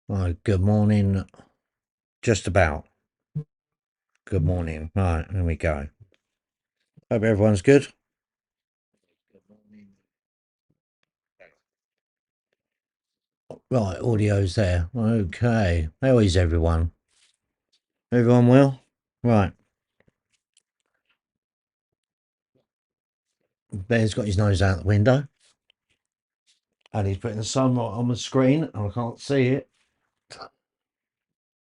Right, good morning. Just about. Good morning. Right, there we go. Hope everyone's good. Right, audio's there. Okay. How is everyone? Everyone well? Right. Bear's got his nose out the window. And he's putting the sunlight on the screen. I can't see it.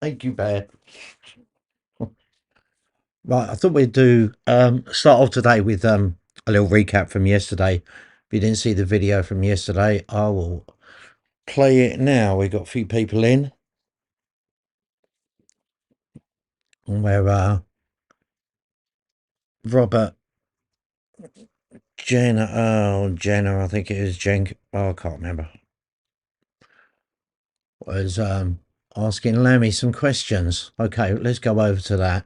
Thank you, Bear. Right, I thought we'd do start off today with a little recap from yesterday. If you didn't see the video from yesterday, I will play it now. We've got a few people in. Where Robert, Jenna, I think it is I can't remember. Was asking Lammy some questions. Okay, let's go over to that.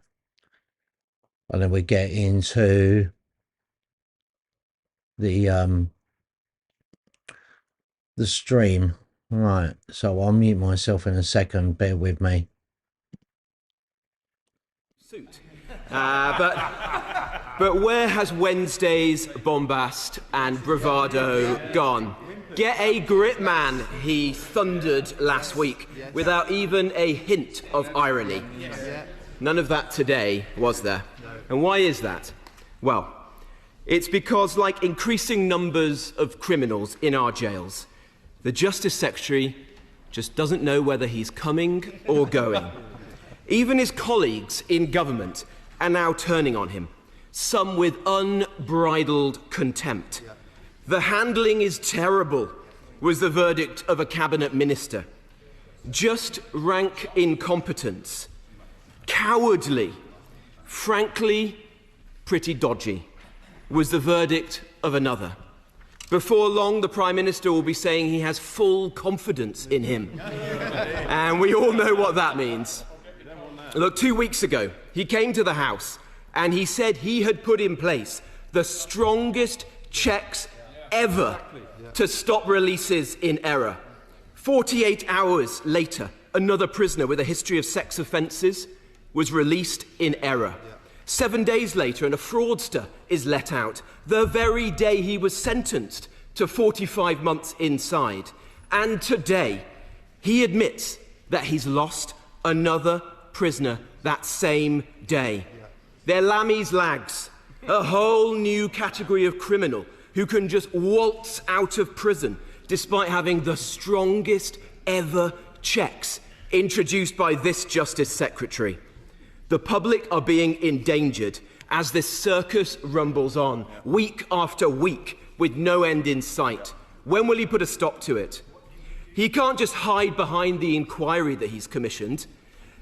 And then we get into the stream. Right, so I'll mute myself in a second, bear with me. But where has Wednesday's bombast and bravado gone? Get a grip, man, he thundered last week, without even a hint of irony. None of that today, was there? And why is that? Well, it's because, like increasing numbers of criminals in our jails, the Justice Secretary just doesn't know whether he's coming or going. Even his colleagues in government are now turning on him, some with unbridled contempt. The handling is terrible, was the verdict of a cabinet minister. Just rank incompetence. Cowardly. Frankly, pretty dodgy, was the verdict of another. Before long, the Prime Minister will be saying he has full confidence in him. And we all know what that means. Look, 2 weeks ago, he came to the House and he said he had put in place the strongest checks ever to stop releases in error. 48 hours later, another prisoner with a history of sex offences was released in error. 7 days later, and a fraudster is let out the very day he was sentenced to 45 months inside. And today, he admits that he's lost another prisoner that same day. They're Lammy's lags, a whole new category of criminal who can just waltz out of prison despite having the strongest ever checks introduced by this Justice Secretary. The public are being endangered as this circus rumbles on, week after week, with no end in sight. When will he put a stop to it? He can't just hide behind the inquiry that he's commissioned.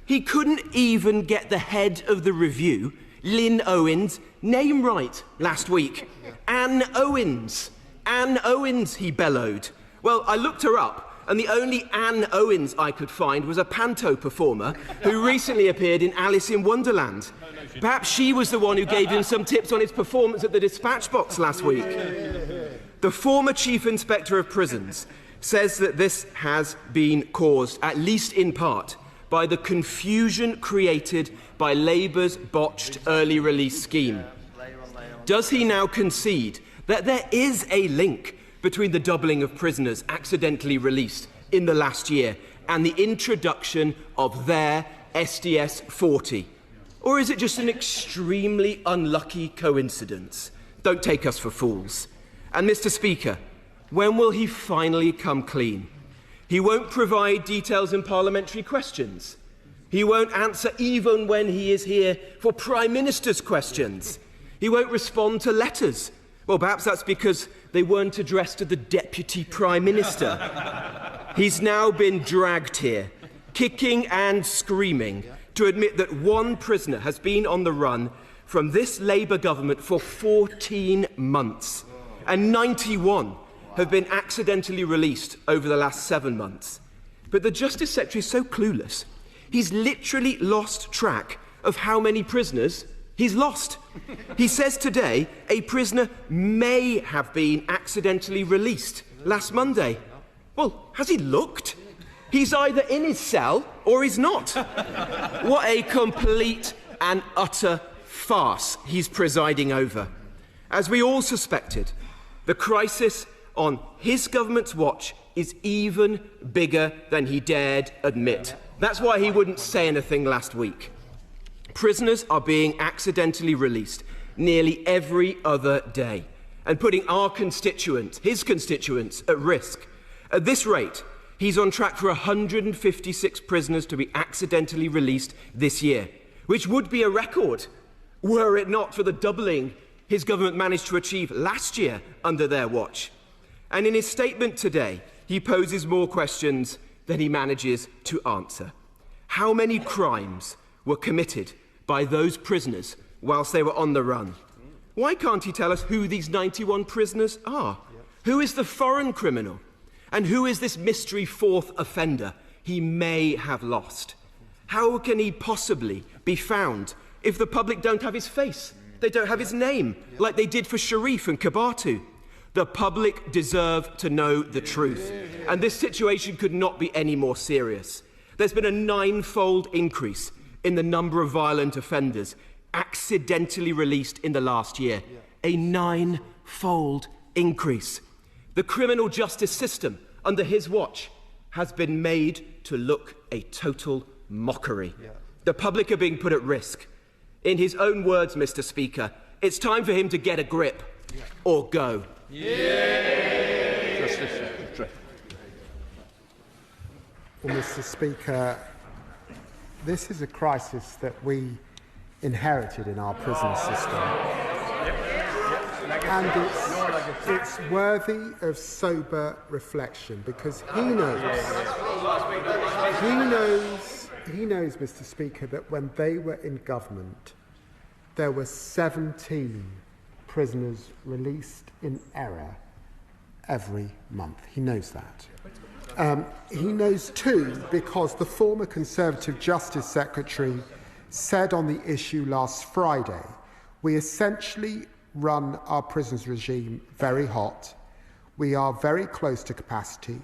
He couldn't even get the head of the review, Lynn Owens, name right last week. Anne Owens. Anne Owens, he bellowed. Well, I looked her up, and the only Anne Owens I could find was a panto performer who recently appeared in Alice in Wonderland. Perhaps she was the one who gave him some tips on his performance at the Dispatch Box last week. The former Chief Inspector of Prisons says that this has been caused, at least in part, by the confusion created by Labour's botched early release scheme. Does he now concede that there is a link between the doubling of prisoners accidentally released in the last year and the introduction of their SDS 40? Or is it just an extremely unlucky coincidence? Don't take us for fools. And Mr. Speaker, when will he finally come clean? He won't provide details in parliamentary questions. He won't answer even when he is here for Prime Minister's questions. He won't respond to letters. Well, perhaps that's because they weren't addressed to the Deputy Prime Minister. He's now been dragged here, kicking and screaming, to admit that one prisoner has been on the run from this Labour government for 14 months, and 91 have been accidentally released over the last 7 months. But the Justice Secretary is so clueless, he's literally lost track of how many prisoners he's lost. He says today a prisoner may have been accidentally released last Monday. Well, has he looked? He's either in his cell or he's not. What a complete and utter farce he's presiding over. As we all suspected, the crisis on his government's watch is even bigger than he dared admit. That's why he wouldn't say anything last week. Prisoners are being accidentally released nearly every other day and putting our constituents, his constituents, at risk. At this rate, he's on track for 156 prisoners to be accidentally released this year, which would be a record were it not for the doubling his government managed to achieve last year under their watch. And in his statement today, he poses more questions than he manages to answer. How many crimes were committed by those prisoners whilst they were on the run? Why can't he tell us who these 91 prisoners are? Who is the foreign criminal? And who is this mystery fourth offender he may have lost? How can he possibly be found if the public don't have his face? They don't have his name, like they did for Sharif and Kabatu. The public deserve to know the truth. And this situation could not be any more serious. There's been a 9-fold increase in the number of violent offenders accidentally released in the last year. A 9-fold increase. The criminal justice system under his watch has been made to look a total mockery. The public are being put at risk. In his own words, Mr. Speaker, it's time for him to get a grip or go. Well, Mr. Speaker, this is a crisis that we inherited in our prison system. And it's worthy of sober reflection because he knows, Mr. Speaker, that when they were in government, there were 17 prisoners released in error every month. He knows that. He knows too because the former Conservative Justice Secretary said on the issue last Friday, we essentially run our prisons regime very hot. We are very close to capacity.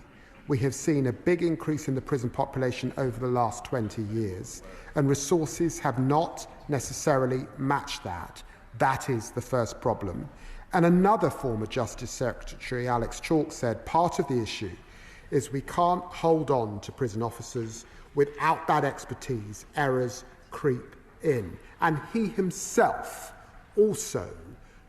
We have seen a big increase in the prison population over the last 20 years, and resources have not necessarily matched that. That is the first problem. And another former Justice Secretary, Alex Chalk, said part of the issue is we can't hold on to prison officers without that expertise. Errors creep in. And he himself also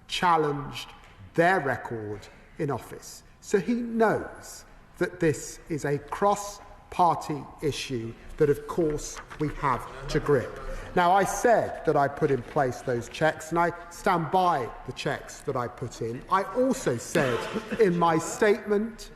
challenged their record in office. So he knows that this is a cross-party issue that, of course, we have to grip. Now, I said that I put in place those checks, and I stand by the checks that I put in. I also said in my statement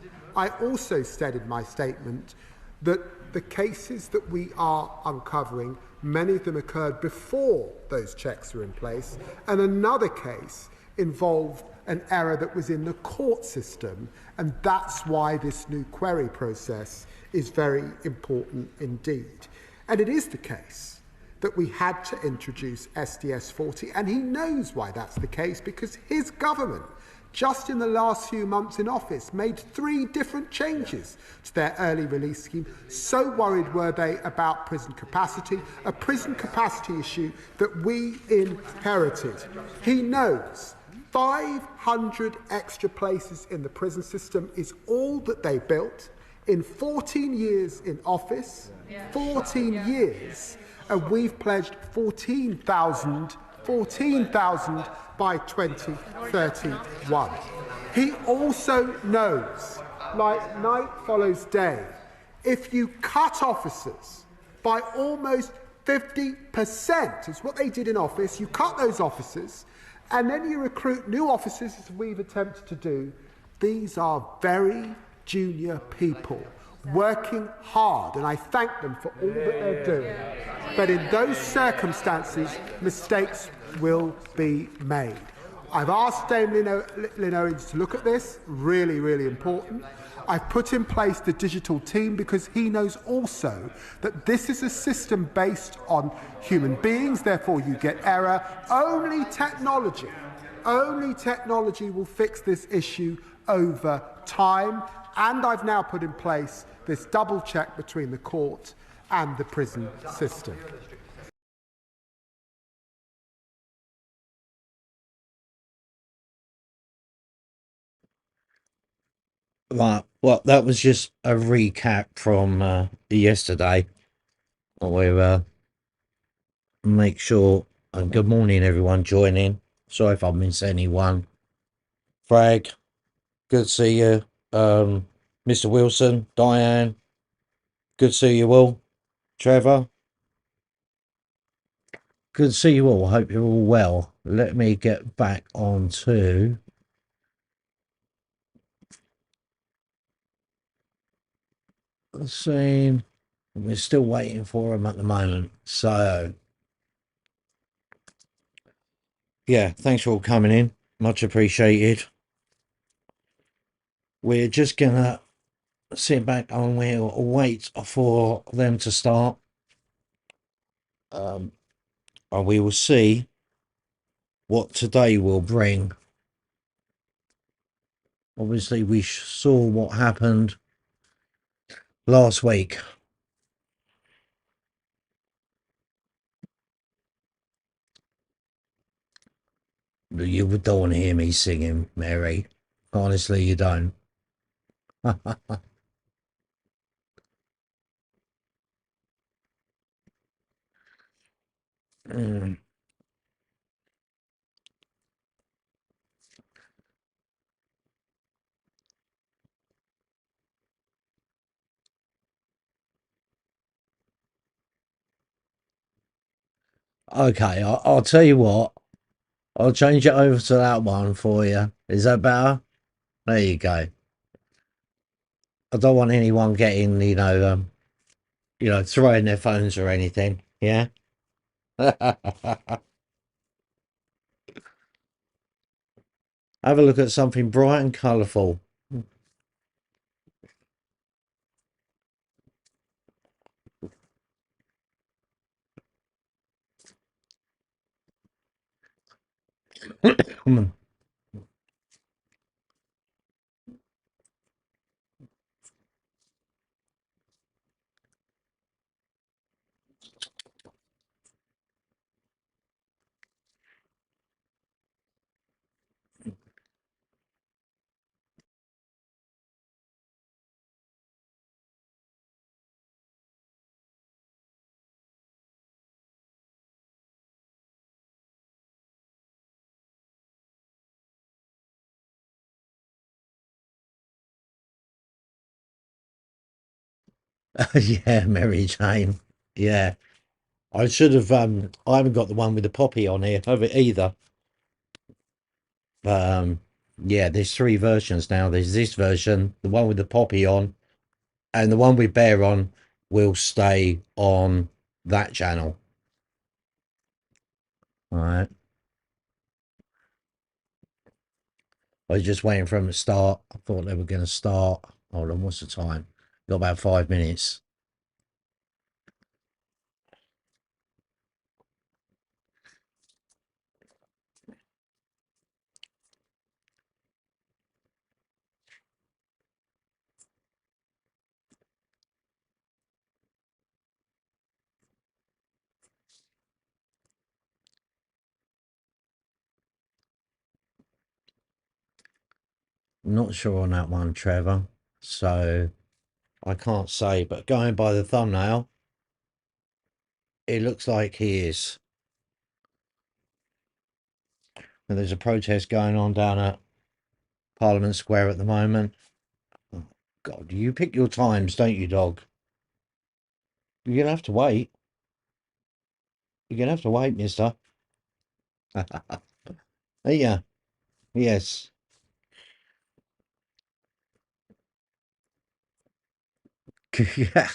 that the cases that we are uncovering, many of them occurred before those checks were in place, and another case involved an error that was in the court system, and that's why this new query process is very important indeed. And it is the case that we had to introduce SDS 40, and he knows why that's the case, because his government, just in the last few months in office, made 3 different changes to their early release scheme. So worried were they about prison capacity, a prison capacity issue that we inherited. He knows 500 extra places in the prison system is all that they built in 14 years in office, 14 years, and we've pledged 14,000 by 2031. He also knows, like night follows day, if you cut officers by almost 50%, is what they did in office, you cut those officers, and then you recruit new officers, as we've attempted to do. These are very junior people working hard, and I thank them for all that they're doing. But in those circumstances, mistakes will be made. I've asked Dame Lynn Owens to look at this, really, really important. I've put in place the digital team because he knows also that this is a system based on human beings, therefore you get error. Only technology will fix this issue over time. And I've now put in place this double check between the court and the prison system. Right, well, that was just a recap from yesterday. We'll make sure, and good morning everyone joining. Sorry if I miss anyone. Frag, good to see you. Mr. Wilson, Diane, good to see you all. Trevor, good to see you all. Hope you're all well. Let me get back on to the scene. We're still waiting for him at the moment. So, yeah, thanks for all coming in. Much appreciated. We're just gonna sit back and we'll wait for them to start. And we will see what today will bring. Obviously, we saw what happened last week. You don't want to hear me singing, Mary. Honestly, you don't. Mm. Okay, I'll tell you what. I'll change it over to that one for you. Is that better? There you go. I don't want anyone getting, throwing their phones or anything. Yeah. Have a look at something bright and colourful. Yeah, Mary Jane. Yeah. I should have I haven't got the one with the poppy on here of it either. But yeah, there's 3 versions now. There's this version, the one with the poppy on, and the one with bear on will stay on that channel. All right. I was just waiting for them to start. I thought they were going to start. Hold on, what's the time? Got about 5 minutes. Not sure on that one, Trevor. So I can't say, but going by the thumbnail, it looks like he is. And there's a protest going on down at Parliament Square at the moment. Oh, God, you pick your times, don't you, dog? You're going to have to wait. You're going to have to wait, mister. Yeah, yes. Yeah.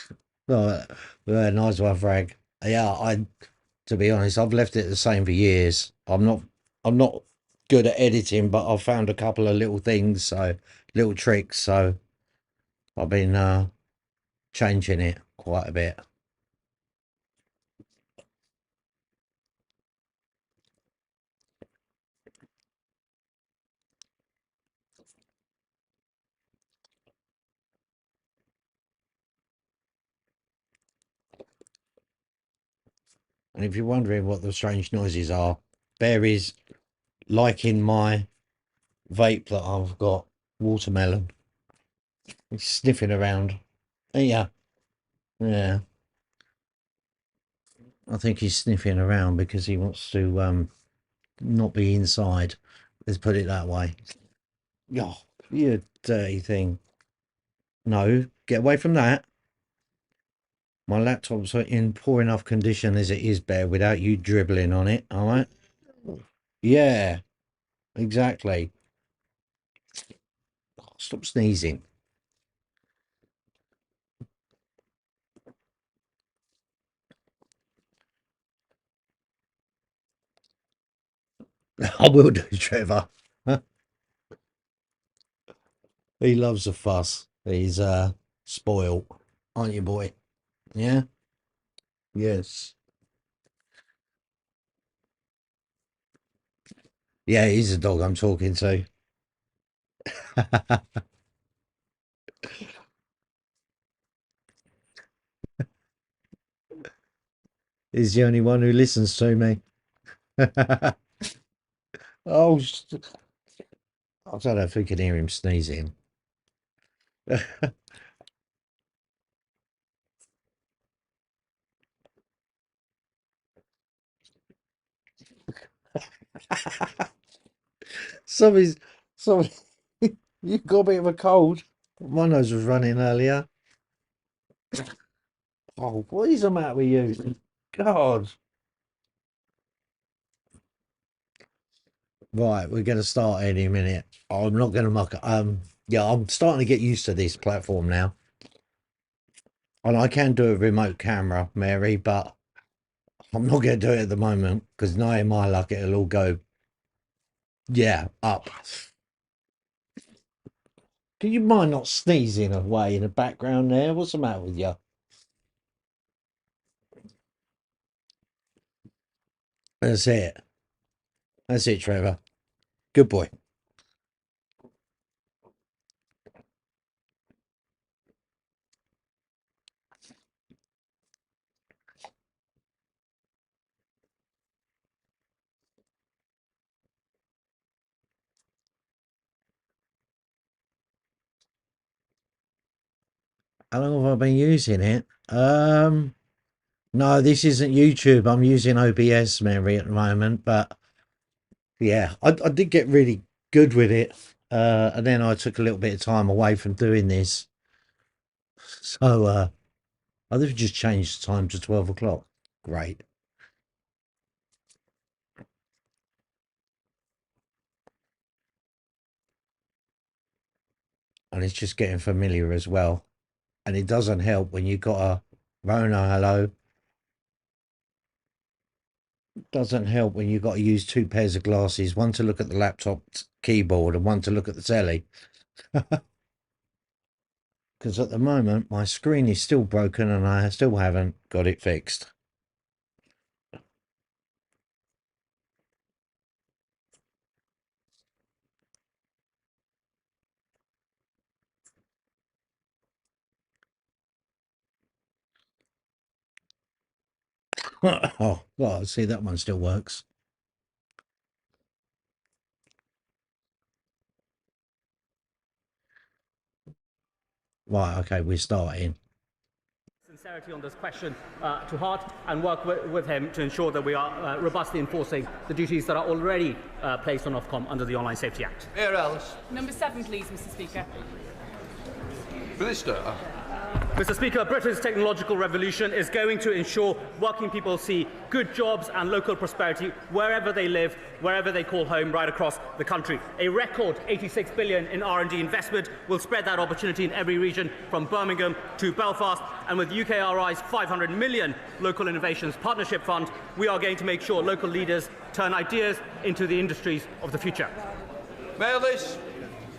Oh, nice one, Frank. Yeah, to be honest, I've left it the same for years. I'm not good at editing, but I've found a couple of little things, so little tricks. So I've been changing it quite a bit. And if you're wondering what the strange noises are, Bear is liking my vape that I've got, watermelon. He's sniffing around. Yeah, yeah. I think he's sniffing around because he wants to not be inside. Let's put it that way. Oh, you dirty thing. No, get away from that. My laptop's in poor enough condition as it is, Bear, without you dribbling on it, all right? Yeah, exactly. Oh, stop sneezing. I will do, Trevor. He loves a fuss. He's spoiled, aren't you, boy? Yeah? Yes. Yeah, he's a dog I'm talking to. He's the only one who listens to me. Oh, I don't know if we can hear him sneezing. Somebody's, somebody, you got a bit of a cold. My nose was running earlier. Oh, what is the matter with you? God. Right, we're going to start any minute. I'm not going to muck. Yeah, I'm starting to get used to this platform now, and I can do a remote camera, Mary, but I'm not going to do it at the moment because now in my luck it'll all go, yeah, up. Do you mind not sneezing away in the background there? What's the matter with you? That's it. That's it, Trevor. Good boy. How long have I been using it? No, this isn't YouTube. I'm using OBS, Mary, at the moment. But yeah, I did get really good with it. And then I took a little bit of time away from doing this. So I think just changed the time to 12 o'clock. Great. And it's just getting familiar as well. And it doesn't help when you got a Rona, hello. Doesn't help when you've got to use two pairs of glasses, one to look at the laptop keyboard and one to look at the telly. Because at the moment my screen is still broken and I still haven't got it fixed. Oh, well, see, that one still works. Right, okay, we're starting. Sincerity on this question to heart and work with him to ensure that we are robustly enforcing the duties that are already placed on Ofcom under the Online Safety Act. Mayor Ellis. Number 7, please, Mr. Speaker. Minister. Mr. Speaker, Britain's technological revolution is going to ensure working people see good jobs and local prosperity wherever they live, wherever they call home, right across the country. A record £86 billion in R&D investment will spread that opportunity in every region from Birmingham to Belfast. And with UKRI's £500 million Local Innovations Partnership Fund, we are going to make sure local leaders turn ideas into the industries of the future. Mayor Lish.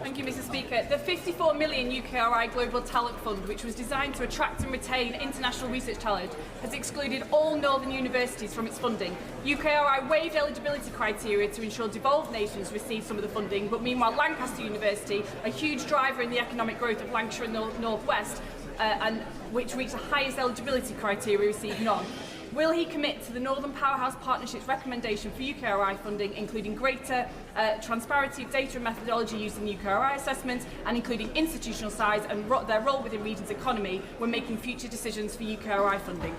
Thank you, Mr. Speaker. The £54 million UKRI Global Talent Fund, which was designed to attract and retain international research talent, has excluded all northern universities from its funding. UKRI waived eligibility criteria to ensure devolved nations receive some of the funding, but meanwhile Lancaster University, a huge driver in the economic growth of Lancashire and North West, and which reached the highest eligibility criteria, received none. Will he commit to the Northern Powerhouse Partnership's recommendation for UKRI funding, including greater transparency of data and methodology used in UKRI assessments, and including institutional size and their role within regions' economy when making future decisions for UKRI funding?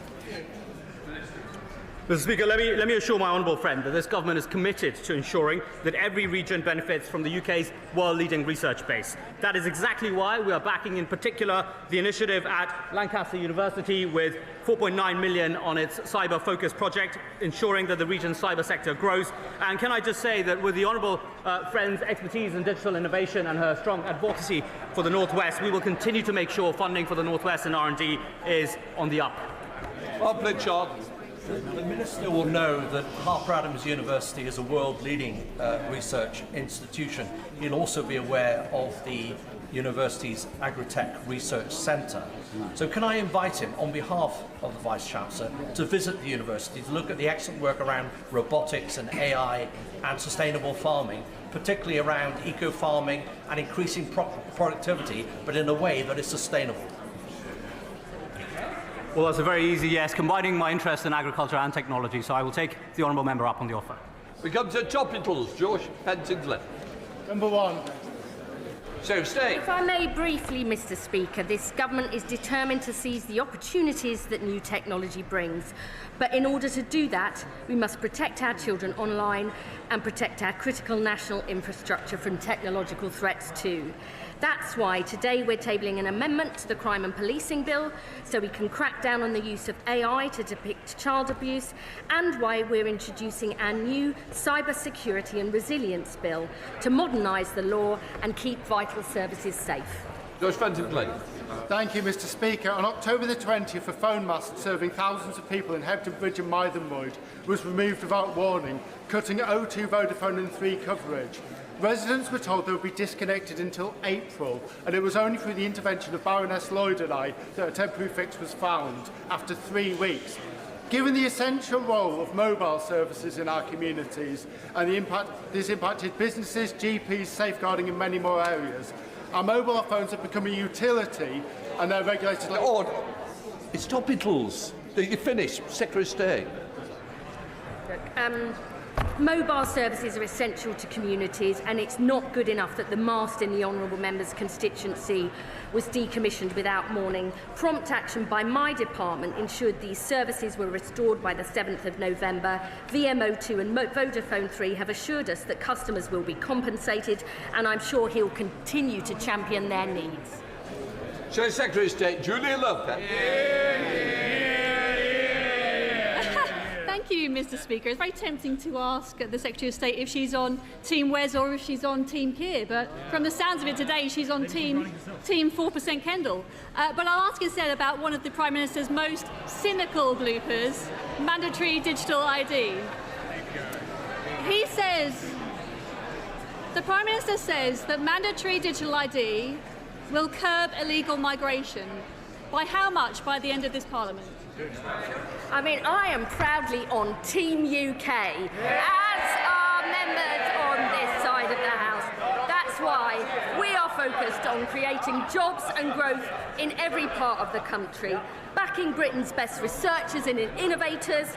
Mr. Speaker, let me assure my honourable friend that this government is committed to ensuring that every region benefits from the UK's world-leading research base. That is exactly why we are backing in particular the initiative at Lancaster University with £4.9 million on its cyber-focused project, ensuring that the region's cyber sector grows. And can I just say that with the honourable friend's expertise in digital innovation and her strong advocacy for the North West, we will continue to make sure funding for the North West and R&D is on the up. Bob Pritchard. The Minister will know that Harper Adams University is a world-leading research institution. He'll also be aware of the university's Agritech Research Centre. So can I invite him, on behalf of the Vice-Chancellor, to visit the university, to look at the excellent work around robotics and AI and sustainable farming, particularly around eco-farming and increasing productivity, but in a way that is sustainable? Well, that's a very easy yes, combining my interest in agriculture and technology, so I will take the honourable member up on the offer. We come to Topicals. George Pentington. Number one. So stay. If I may briefly, Mr. Speaker, this government is determined to seize the opportunities that new technology brings. But in order to do that, we must protect our children online and protect our critical national infrastructure from technological threats too. That's why today we're tabling an amendment to the Crime and Policing Bill so we can crack down on the use of AI to depict child abuse, and why we're introducing our new Cyber Security and Resilience Bill to modernise the law and keep vital services safe. George Pentington. Thank you, Mr. Speaker. On October the 20th, a phone mast serving thousands of people in Hebden Bridge and Mythenroyd was removed without warning, cutting O2, Vodafone and 3 coverage. Residents were told they would be disconnected until April, and it was only through the intervention of Baroness Lloyd and I that a temporary fix was found after 3 weeks. Given the essential role of mobile services in our communities and the impact this impacted businesses, GPs, safeguarding in many more areas, our mobile phones have become a utility and they're regulated like... Oh, it's Topicals. You finish, Secretary of State. Mobile services are essential to communities, and it's not good enough that the mast in the honourable member's constituency was decommissioned without warning. Prompt action by my department ensured these services were restored by the 7th of November. VMO2 and Vodafone 3 have assured us that customers will be compensated, and I'm sure he'll continue to champion their needs. So, Secretary of State, Julia Lopez. Thank you, Mr. Speaker. It's very tempting to ask the Secretary of State if she's on Team Wes or if she's on Team Keir, but from the sounds of it today, she's on Team 4% Kendall. But I'll ask instead about one of the Prime Minister's most cynical bloopers, mandatory digital ID. He says, the Prime Minister says that mandatory digital ID will curb illegal migration. By how much by the end of this Parliament? I mean, I am proudly on Team UK, as are members on this side of the House. That's why we are focused on creating jobs and growth in every part of the country, backing Britain's best researchers and innovators,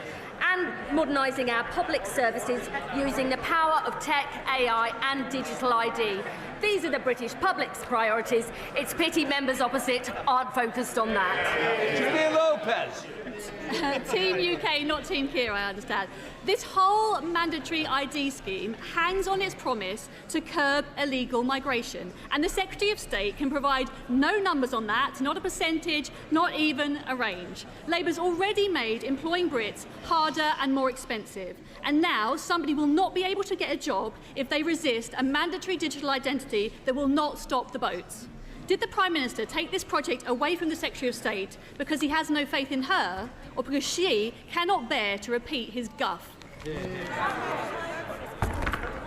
and modernising our public services using the power of tech, AI and digital ID. These are the British public's priorities. It's pity members opposite aren't focused on that. Julia Lopez. Lopez. Team UK, not Team Keir, I understand. This whole mandatory ID scheme hangs on its promise to curb illegal migration. And the Secretary of State can provide no numbers on that, not a percentage, not even a range. Labour's already made employing Brits harder and more expensive. And now somebody will not be able to get a job if they resist a mandatory digital identity that will not stop the boats. Did the Prime Minister take this project away from the Secretary of State because he has no faith in her, or because she cannot bear to repeat his guff?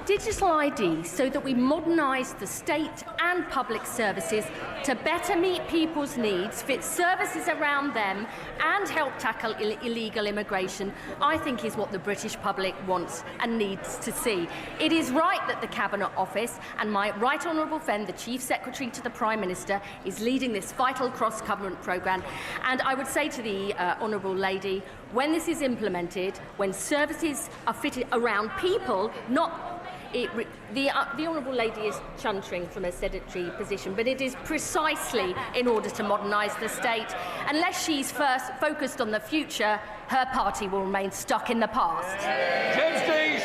Digital ID so that we modernise the state and public services to better meet people's needs, fit services around them and help tackle illegal immigration, I think is what the British public wants and needs to see. It is right that the Cabinet Office and my right honourable friend, the Chief Secretary to the Prime Minister, is leading this vital cross-government programme. And I would say to the honourable lady, when this is implemented, when services are fitted around people, not the honourable lady is chuntering from a sedentary position, but it is precisely in order to modernise the state. Unless she's first focused on the future, her party will remain stuck in the past. James Dees.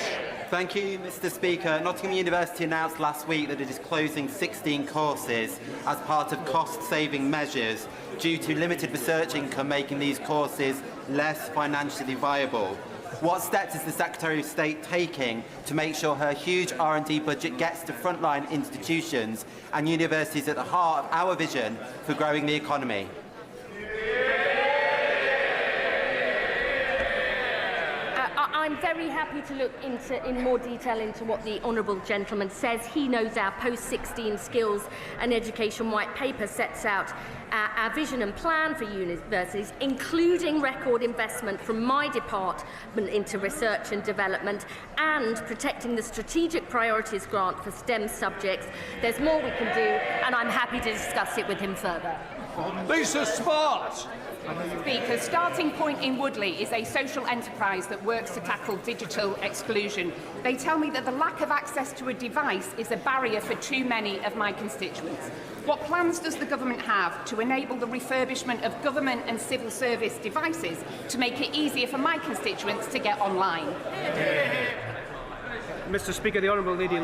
Thank you, Mr. Speaker. Nottingham University announced last week that it is closing 16 courses as part of cost-saving measures due to limited research income making these courses less financially viable. What steps is the Secretary of State taking to make sure her huge R&D budget gets to frontline institutions and universities at the heart of our vision for growing the economy? I'm very happy to look in more detail into what the honourable gentleman says. He knows our post-16 skills and education white paper sets out our vision and plan for universities, including record investment from my department into research and development and protecting the strategic priorities grant for STEM subjects. There's more we can do, and I'm happy to discuss it with him further. Lisa Smart. Speaker, Starting Point in Woodley is a social enterprise that works to tackle digital exclusion. They tell me that the lack of access to a device is a barrier for too many of my constituents. What plans does the government have to enable the refurbishment of government and civil service devices to make it easier for my constituents to get online? Mr. Speaker, the Honourable Lady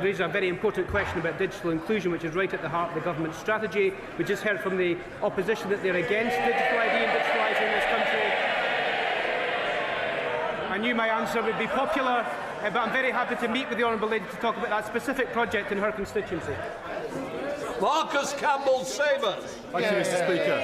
raised a very important question about digital inclusion, which is right at the heart of the government's strategy. We just heard from the opposition that they're against digital ID and digitalising this country. I knew my answer would be popular, but I'm very happy to meet with the Honourable Lady to talk about that specific project in her constituency. Marcus Campbell-Sabers. Thank you, Mr. Speaker.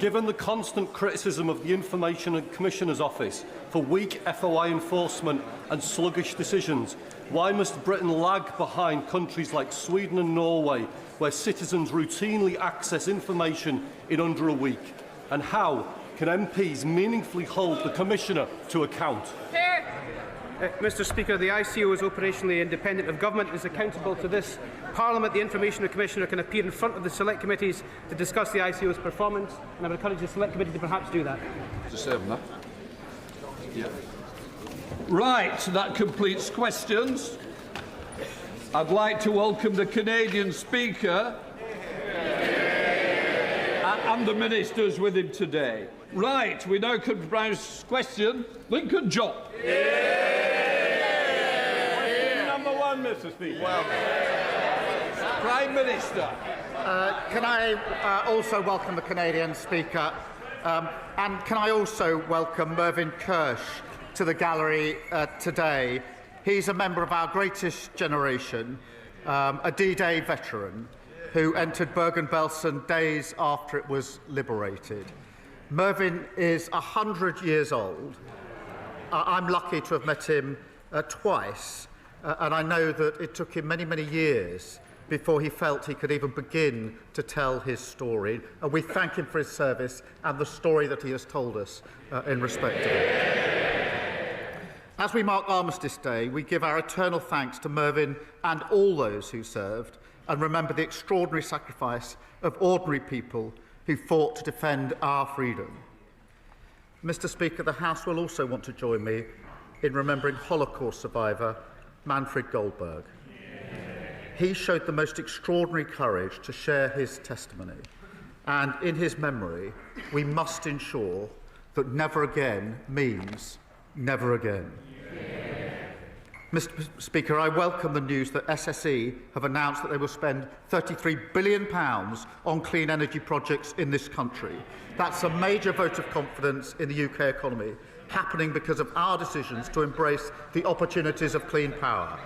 Given the constant criticism of the Information and Commissioner's Office for weak FOI enforcement and sluggish decisions, why must Britain lag behind countries like Sweden and Norway, where citizens routinely access information in under a week? And how can MPs meaningfully hold the Commissioner to account? Mr. Speaker, the ICO is operationally independent of government and is accountable to this Parliament. The Information Commissioner can appear in front of the select committees to discuss the ICO's performance, and I would encourage the select committee to perhaps do that. Right, that completes questions. I'd like to welcome the Canadian Speaker and the ministers with him today. Right, we now come to Brian's question. Lincoln Job. Number one, Mr. Speaker. Well, Prime Minister. Can I also welcome the Canadian Speaker? And can I also welcome Mervyn Kirsch to the gallery today? He's a member of our greatest generation, a D-Day veteran who entered Bergen-Belsen days after it was liberated. Mervyn is 100 years old. I'm lucky to have met him twice, and I know that it took him many, many years before he felt he could even begin to tell his story. And we thank him for his service and the story that he has told us in respect of it. As we mark Armistice Day, we give our eternal thanks to Mervyn and all those who served, and remember the extraordinary sacrifice of ordinary people who fought to defend our freedom. Mr. Speaker, the House will also want to join me in remembering Holocaust survivor Manfred Goldberg. He showed the most extraordinary courage to share his testimony. And in his memory, we must ensure that never again means never again. Mr. Speaker, I welcome the news that SSE have announced that they will spend £33 billion on clean energy projects in this country. That's a major vote of confidence in the UK economy, happening because of our decisions to embrace the opportunities of clean power.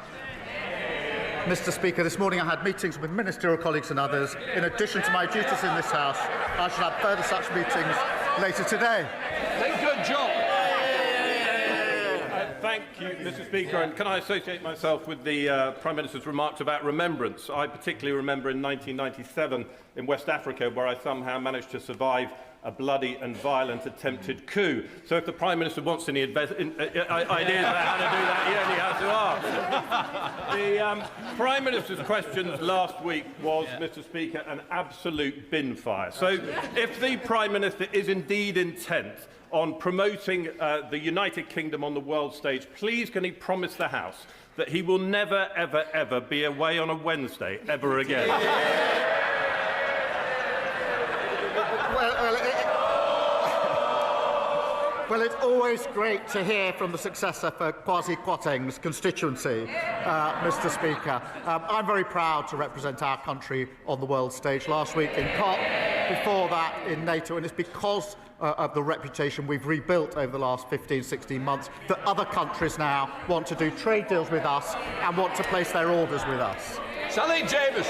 Mr. Speaker, this morning I had meetings with ministerial colleagues and others. In addition to my duties in this House, I shall have further such meetings later today. Good job. Thank you, Mr. Speaker. And can I associate myself with the Prime Minister's remarks about remembrance? I particularly remember in 1997 in West Africa, where I somehow managed to survive a bloody and violent attempted coup. So if the Prime Minister wants any ideas about how to do that, he only has to ask. The Prime Minister's questions last week was, Mr. Speaker, an absolute bin fire. So if the Prime Minister is indeed intent on promoting the United Kingdom on the world stage, please can he promise the House that he will never, ever, ever be away on a Wednesday ever again? Well, it's always great to hear from the successor for Kwasi Kwarteng's constituency, Mr. Speaker. I'm very proud to represent our country on the world stage last week in COP, before that in NATO, and it's because of the reputation we've rebuilt over the last 15, 16 months that other countries now want to do trade deals with us and want to place their orders with us. Sally James.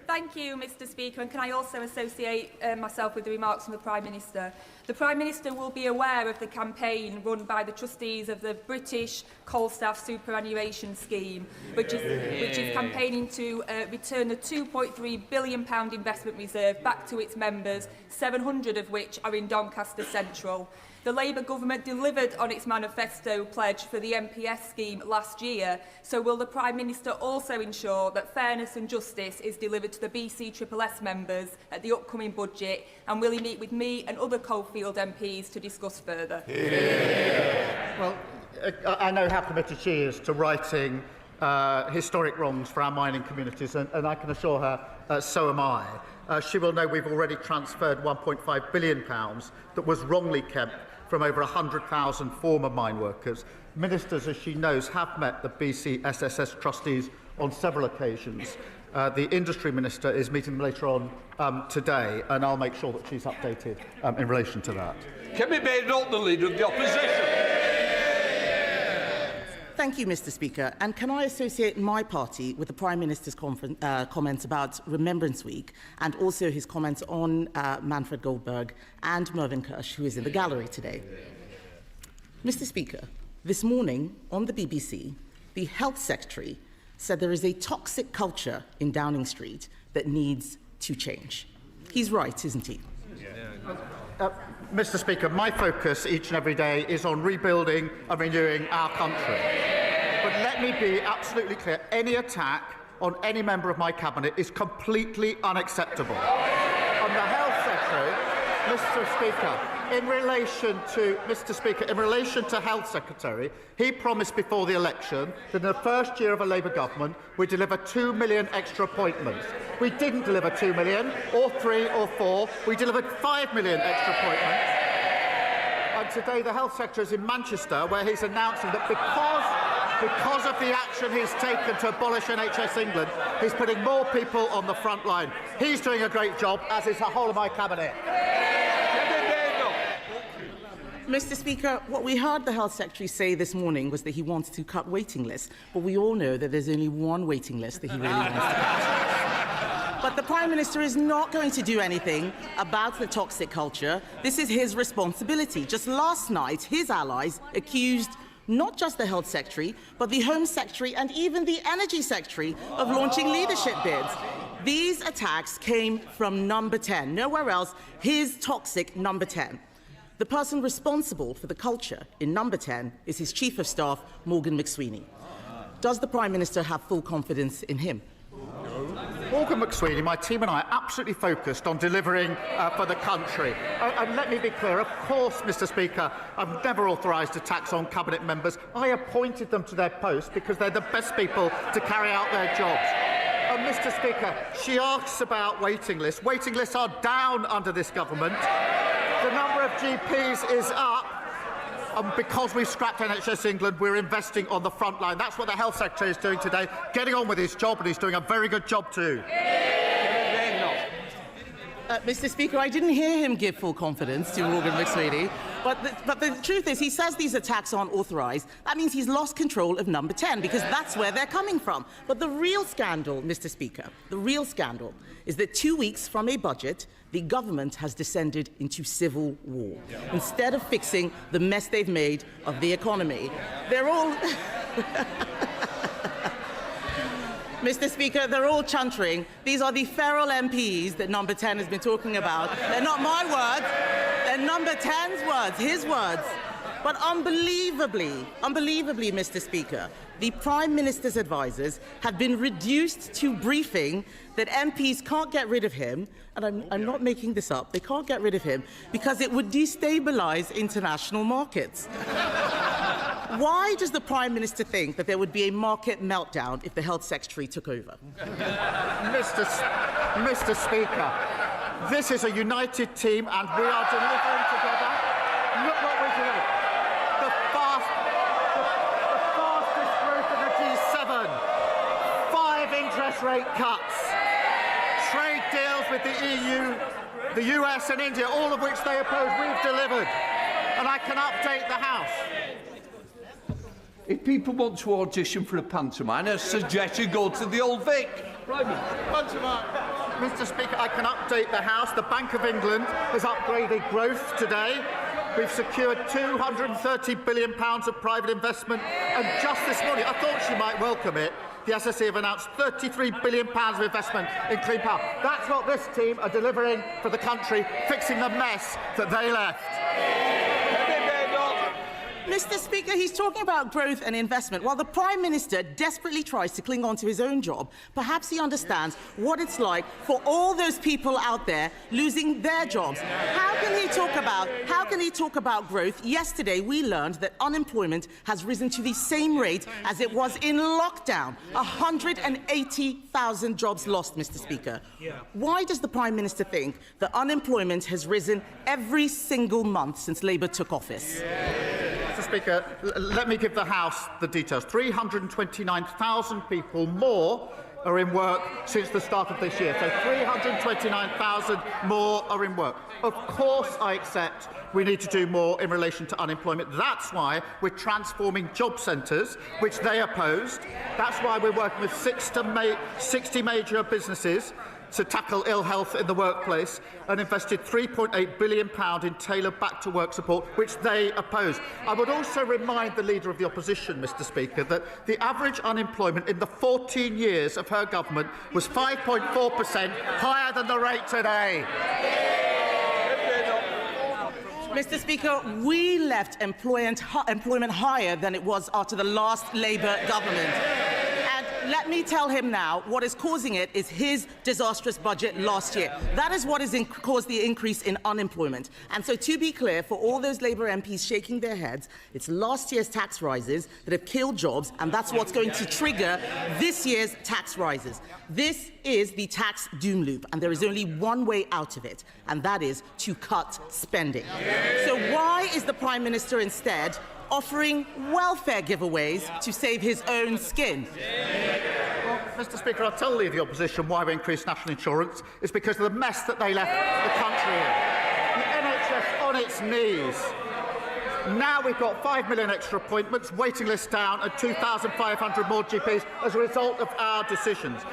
Thank you, Mr. Speaker, and can I also associate myself with the remarks from the Prime Minister? The Prime Minister will be aware of the campaign run by the trustees of the British Coal Staff Superannuation Scheme, which is campaigning to return the £2.3 billion investment reserve back to its members, 700 of which are in Doncaster Central. The Labour government delivered on its manifesto pledge for the MPS scheme last year, so will the Prime Minister also ensure that fairness and justice is delivered to the BCSSS members at the upcoming budget, and will he meet with me and other Coalfield MPs to discuss further? Well, I know how committed she is to righting historic wrongs for our mining communities, and I can assure her so am I. She will know we've already transferred £1.5 billion that was wrongly kept from over 100,000 former mine workers. Ministers, as she knows, have met the BCSSS trustees on several occasions. The Industry Minister is meeting them later on today, and I'll make sure that she's updated in relation to that. Can be made not the Leader of the Opposition. Thank you, Mr. Speaker. And can I associate my party with the Prime Minister's comments about Remembrance Week, and also his comments on Manfred Goldberg and Mervyn Kirsch, who is in the gallery today? Mr. Speaker, this morning on the BBC, the Health Secretary said there is a toxic culture in Downing Street that needs to change. He's right, isn't he? Mr. Speaker, my focus each and every day is on rebuilding and renewing our country. But let me be absolutely clear, any attack on any member of my cabinet is completely unacceptable. On the Health Secretary, Mr. Speaker, in relation to Health Secretary, he promised before the election that in the first year of a Labour government we'd deliver 2 million extra appointments. We didn't deliver 2 million, or 3 or 4. We delivered 5 million extra appointments. And today the Health Secretary is in Manchester, where he's announcing that because of the action he's taken to abolish NHS England, he's putting more people on the front line. He's doing a great job, as is the whole of my cabinet. Mr. Speaker, what we heard the Health Secretary say this morning was that he wants to cut waiting lists, but we all know that there's only one waiting list that he really wants to cut. But the Prime Minister is not going to do anything about the toxic culture. This is his responsibility. Just last night, his allies accused not just the Health Secretary, but the Home Secretary and even the Energy Secretary of launching leadership bids. These attacks came from Number 10, nowhere else, his toxic Number 10. The person responsible for the culture in Number 10 is his Chief of Staff, Morgan McSweeney. Does the Prime Minister have full confidence in him? Morgan McSweeney, my team and I are absolutely focused on delivering for the country. And let me be clear, of course, Mr. Speaker, I've never authorised attacks on Cabinet members. I appointed them to their posts because they're the best people to carry out their jobs. Mr. Speaker, she asks about waiting lists. Waiting lists are down under this government. The number of GPs is up. And because we scrapped NHS England, we're investing on the front line. That's what the Health Secretary is doing today, getting on with his job, and he's doing a very good job too. Mr. Speaker, I didn't hear him give full confidence to Morgan McSweeney, but the truth is he says these attacks aren't authorised. That means he's lost control of number 10, because that's where they're coming from. But the real scandal, Mr. Speaker, the real scandal is that 2 weeks from a budget, the government has descended into civil war. Instead of fixing the mess they've made of the economy, they're all... Mr. Speaker, they're all chuntering. These are the feral MPs that number 10 has been talking about. They're not my words. They're number 10's words, his words. But unbelievably, Mr. Speaker, the Prime Minister's advisers have been reduced to briefing that MPs can't get rid of him, and I'm not making this up, they can't get rid of him because it would destabilise international markets. Why does the Prime Minister think that there would be a market meltdown if the Health Secretary took over? Mr. Speaker, this is a united team and we are delivering together. Look what we're doing. The fastest growth in the G7. 5 interest rate cuts. Trade deals with the EU, the US and India, all of which they oppose, we've delivered. And I can update the House. If people want to audition for a pantomime, I suggest you go to the Old Vic. Pantomime. Mr. Speaker, I can update the House. The Bank of England has upgraded growth today. We've secured £230 billion of private investment. And just this morning, I thought she might welcome it, the SSE have announced £33 billion of investment in clean power. That's what this team are delivering for the country, fixing the mess that they left. Mr. Speaker, he's talking about growth and investment while the Prime Minister desperately tries to cling on to his own job. Perhaps he understands what it's like for all those people out there losing their jobs. How can he talk about growth? Yesterday, we learned that unemployment has risen to the same rate as it was in lockdown. 180,000 jobs lost, Mr. Speaker. Why does the Prime Minister think that unemployment has risen every single month since Labour took office? Mr. Speaker, let me give the House the details. 329,000 people more are in work since the start of this year. So 329,000 more are in work. Of course, I accept we need to do more in relation to unemployment. That's why we're transforming job centres, which they opposed. That's why we're working with 60 major businesses to tackle ill health in the workplace and invested £3.8 billion in tailored back-to-work support, which they opposed. I would also remind the Leader of the Opposition, Mr. Speaker, that the average unemployment in the 14 years of her government was 5.4%, higher than the rate today. Mr. Speaker, we left employment higher than it was after the last Labour government. Let me tell him now what is causing it is his disastrous budget last year. That is what has caused the increase in unemployment. And so, to be clear, for all those Labour MPs shaking their heads, it's last year's tax rises that have killed jobs, and that's what's going to trigger this year's tax rises. This is the tax doom loop, and there is only one way out of it, and that is to cut spending. So why is the Prime Minister instead offering welfare giveaways to save his own skin? Well, Mr. Speaker, I'll tell the Opposition why we increased national insurance. It's because of the mess that they left the country in. The NHS on its knees. Now we've got 5 million extra appointments, waiting lists down, and 2,500 more GPs as a result of our decisions.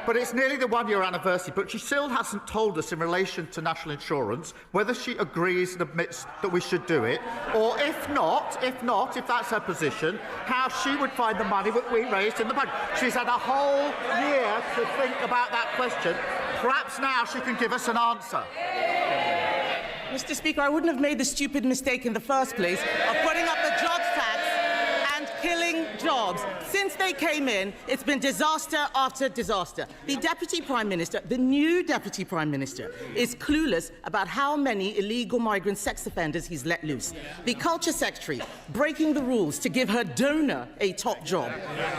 But it's nearly the one-year anniversary, but she still hasn't told us in relation to national insurance whether she agrees and admits that we should do it, or if not, if that's her position, how she would find the money that we raised in the budget. She's had a whole year to think about that question. Perhaps now she can give us an answer. Mr. Speaker, I wouldn't have made the stupid mistake in the first place of putting up the jobs tax and killing jobs. Since they came in, it's been disaster after disaster. The Deputy Prime Minister, the new Deputy Prime Minister, is clueless about how many illegal migrant sex offenders he's let loose. The Culture Secretary breaking the rules to give her donor a top job.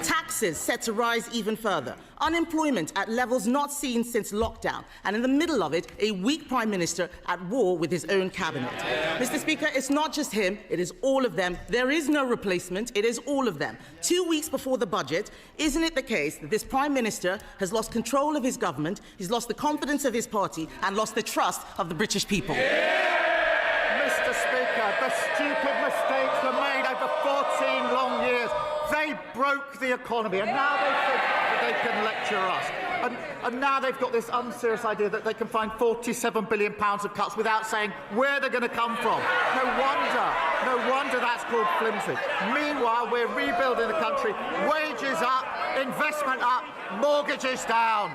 Taxes set to rise even further. unemployment at levels not seen since lockdown, and in the middle of it, a weak Prime Minister at war with his own cabinet. Mr. Speaker, it's not just him, it is all of them. There is no replacement, it is all of them. 2 weeks before the budget, isn't it the case that this Prime Minister has lost control of his government, he's lost the confidence of his party, and lost the trust of the British people? Mr. Speaker, the stupid mistakes were made over 14 long years. They broke the economy, and now they think that they can lecture us. And now they've got this unserious idea that they can find £47 billion of cuts without saying where they're going to come from. No wonder that's called flimsy. Meanwhile, we're rebuilding the country. Wages up, investment up, mortgages down.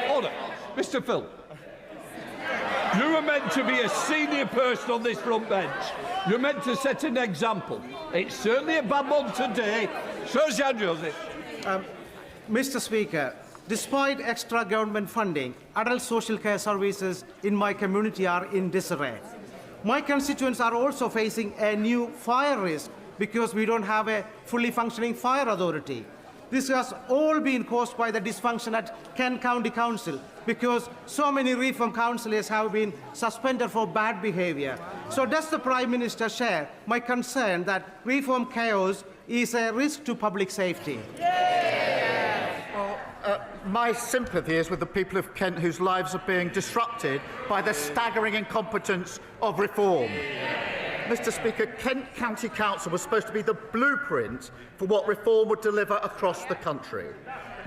Order. Mr. Phil. You are meant to be a senior person on this front bench. You're meant to set an example. It's certainly a bad one today. Sir Joseph. Mr. Speaker, despite extra government funding, adult social care services in my community are in disarray. My constituents are also facing a new fire risk because we don't have a fully functioning fire authority. This has all been caused by the dysfunction at Kent County Council because so many reform councillors have been suspended for bad behaviour. So does the Prime Minister share my concern that reform chaos is a risk to public safety? My sympathy is with the people of Kent whose lives are being disrupted by the staggering incompetence of reform. Mr. Speaker, Kent County Council was supposed to be the blueprint for what reform would deliver across the country.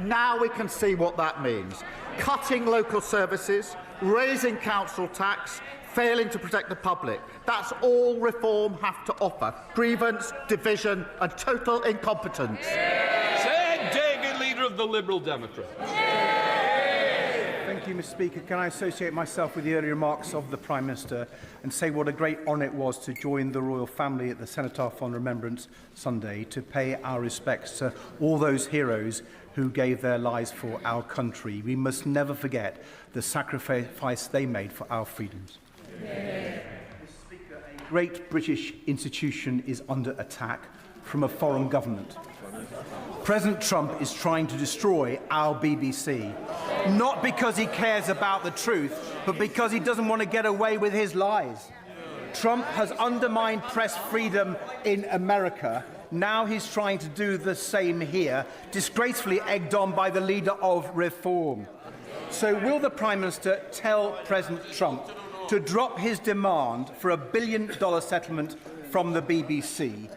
Now we can see what that means. Cutting local services, raising council tax, failing to protect the public. That's all reform have to offer. Grievance, division and total incompetence. Sir David, leader of the Liberal Democrats. Thank you, Mr. Speaker. Can I associate myself with the earlier remarks of the Prime Minister and say what a great honour it was to join the royal family at the Cenotaph on Remembrance Sunday to pay our respects to all those heroes who gave their lives for our country. We must never forget the sacrifice they made for our freedoms. Mr. Speaker, a great British institution is under attack from a foreign government. President Trump is trying to destroy our BBC, not because he cares about the truth, but because he doesn't want to get away with his lies. Trump has undermined press freedom in America. Now he's trying to do the same here, disgracefully egged on by the leader of reform. So will the Prime Minister tell President Trump to drop his demand for $1 billion settlement from the BBC?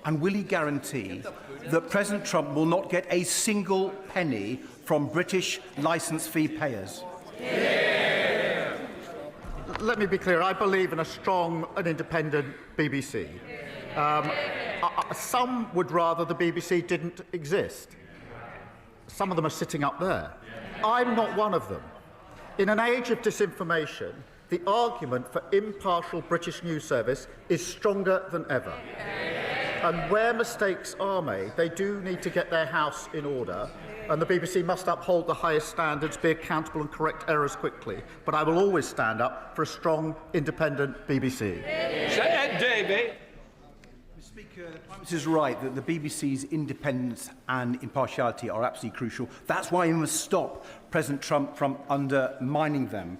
And will he guarantee that President Trump will not get a single penny from British licence fee payers? Yeah. Let me be clear. I believe in a strong and independent BBC. Some would rather the BBC didn't exist. Some of them are sitting up there. I'm not one of them. In an age of disinformation, the argument for impartial British news service is stronger than ever. And where mistakes are made, they do need to get their house in order, and the BBC must uphold the highest standards, be accountable and correct errors quickly. But I will always stand up for a strong, independent BBC. Say it, Davey. Mr. Speaker, the Prime Minister is right that the BBC's independence and impartiality are absolutely crucial. That's why we must stop President Trump from undermining them.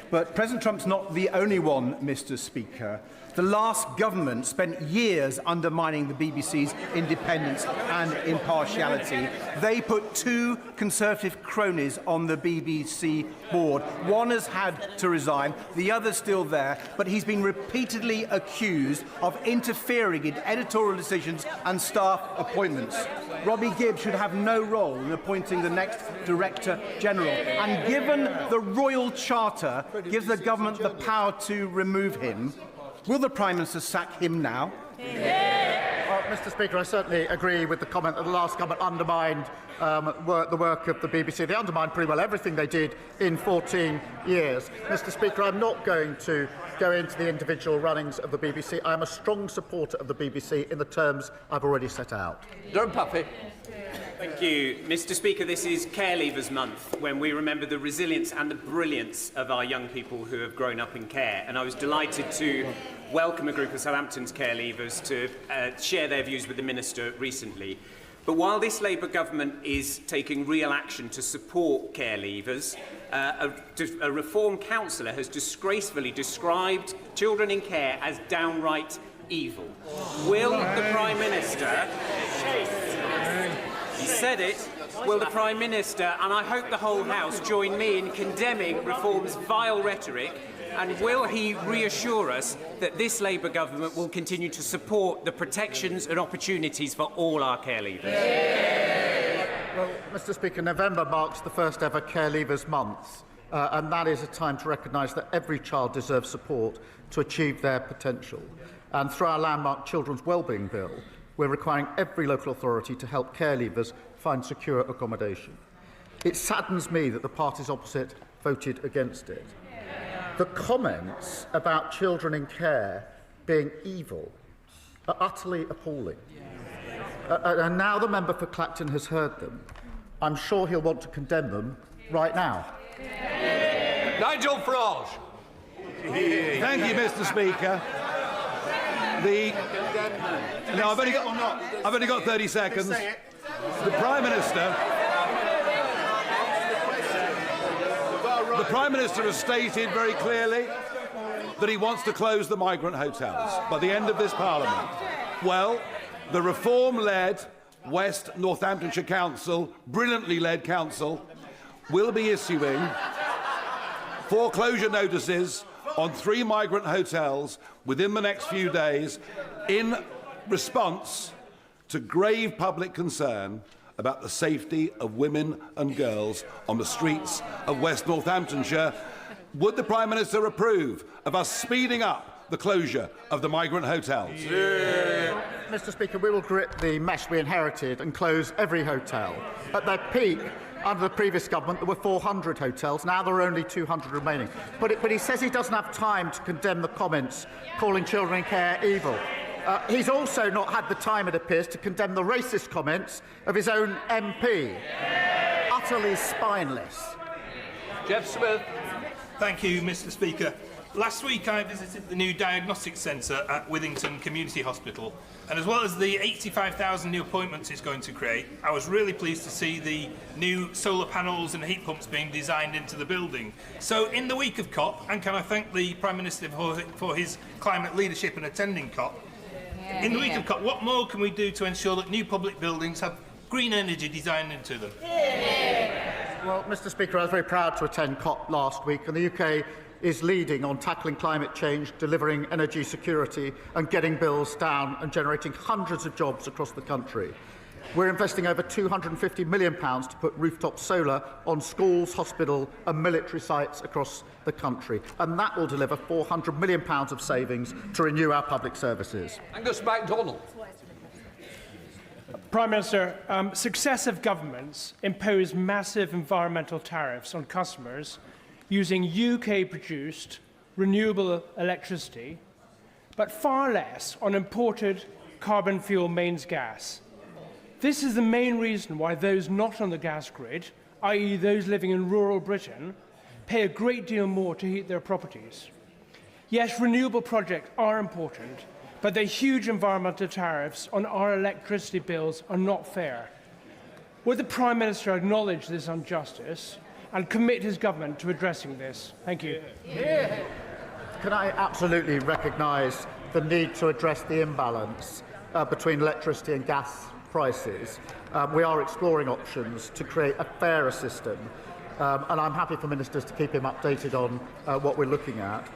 But President Trump's not the only one, Mr. Speaker. The last government spent years undermining the BBC's independence and impartiality. They put 2 Conservative cronies on the BBC board. One has had to resign, the other's still there, but he's been repeatedly accused of interfering in editorial decisions and staff appointments. Robbie Gibbs should have no role in appointing the next Director General. And given the Royal Charter gives the government the power to remove him, will the Prime Minister sack him now? Mr. Speaker, I certainly agree with the comment that the last government undermined the work of the BBC. They undermined pretty well everything they did in 14 years. Mr. Speaker, I'm not going to go into the individual runnings of the BBC. I am a strong supporter of the BBC in the terms I've already set out. Durham Puffy. Thank you. Mr. Speaker, this is Care Leavers Month, when we remember the resilience and the brilliance of our young people who have grown up in care. And I was delighted to welcome a group of Southampton's care leavers to share their views with the Minister recently. But while this Labour government is taking real action to support care leavers, a Reform councillor has disgracefully described children in care as downright evil. Will the Prime Minister... He said it. Will the Prime Minister, and I hope the whole House, join me in condemning Reform's vile rhetoric, and will he reassure us that this Labour government will continue to support the protections and opportunities for all our care leavers? Well, Mr. Speaker, November marks the first ever Care Leavers Month, and that is a time to recognise that every child deserves support to achieve their potential. And through our landmark Children's Wellbeing Bill, we're requiring every local authority to help care leavers find secure accommodation. It saddens me that the parties opposite voted against it. The comments about children in care being evil are utterly appalling. And now the member for Clacton has heard them. I'm sure he'll want to condemn them right now. Nigel Farage. Thank you, Mr. Speaker. No, I've only got 30 seconds. The Prime Minister has stated very clearly that he wants to close the migrant hotels by the end of this Parliament. Well, the Reform-led West Northamptonshire Council, brilliantly led council, will be issuing foreclosure notices on 3 migrant hotels within the next few days in response to grave public concern about the safety of women and girls on the streets of West Northamptonshire. Would the Prime Minister approve of us speeding up the closure of the migrant hotels? Yeah. Mr. Speaker, we will grit the mess we inherited and close every hotel. At their peak, under the previous government, there were 400 hotels. Now there are only 200 remaining. But he says he doesn't have time to condemn the comments calling children in care evil. He's also not had the time, it appears, to condemn the racist comments of his own MP. Utterly spineless. Jeff Smith. Thank you, Mr. Speaker. Last week I visited the new diagnostic centre at Withington Community Hospital, and as well as the 85,000 new appointments it's going to create, I was really pleased to see the new solar panels and heat pumps being designed into the building. So in the week of COP, and can I thank the Prime Minister for his climate leadership and attending COP, in the week of COP, what more can we do to ensure that new public buildings have green energy designed into them? Well, Mr. Speaker, I was very proud to attend COP last week, and the UK is leading on tackling climate change, delivering energy security and getting bills down and generating hundreds of jobs across the country. We're investing over £250 million to put rooftop solar on schools, hospital and military sites across the country, and that will deliver £400 million of savings to renew our public services. Angus MacDonald. Prime Minister, successive governments impose massive environmental tariffs on customers using UK-produced renewable electricity, but far less on imported carbon fuel mains gas. This is the main reason why those not on the gas grid, i.e. those living in rural Britain, pay a great deal more to heat their properties. Yes, renewable projects are important, but the huge environmental tariffs on our electricity bills are not fair. Would the Prime Minister acknowledge this injustice and commit his government to addressing this? Thank you. Can I absolutely recognise the need to address the imbalance between electricity and gas prices? We are exploring options to create a fairer system, and I'm happy for ministers to keep him updated on what we're looking at.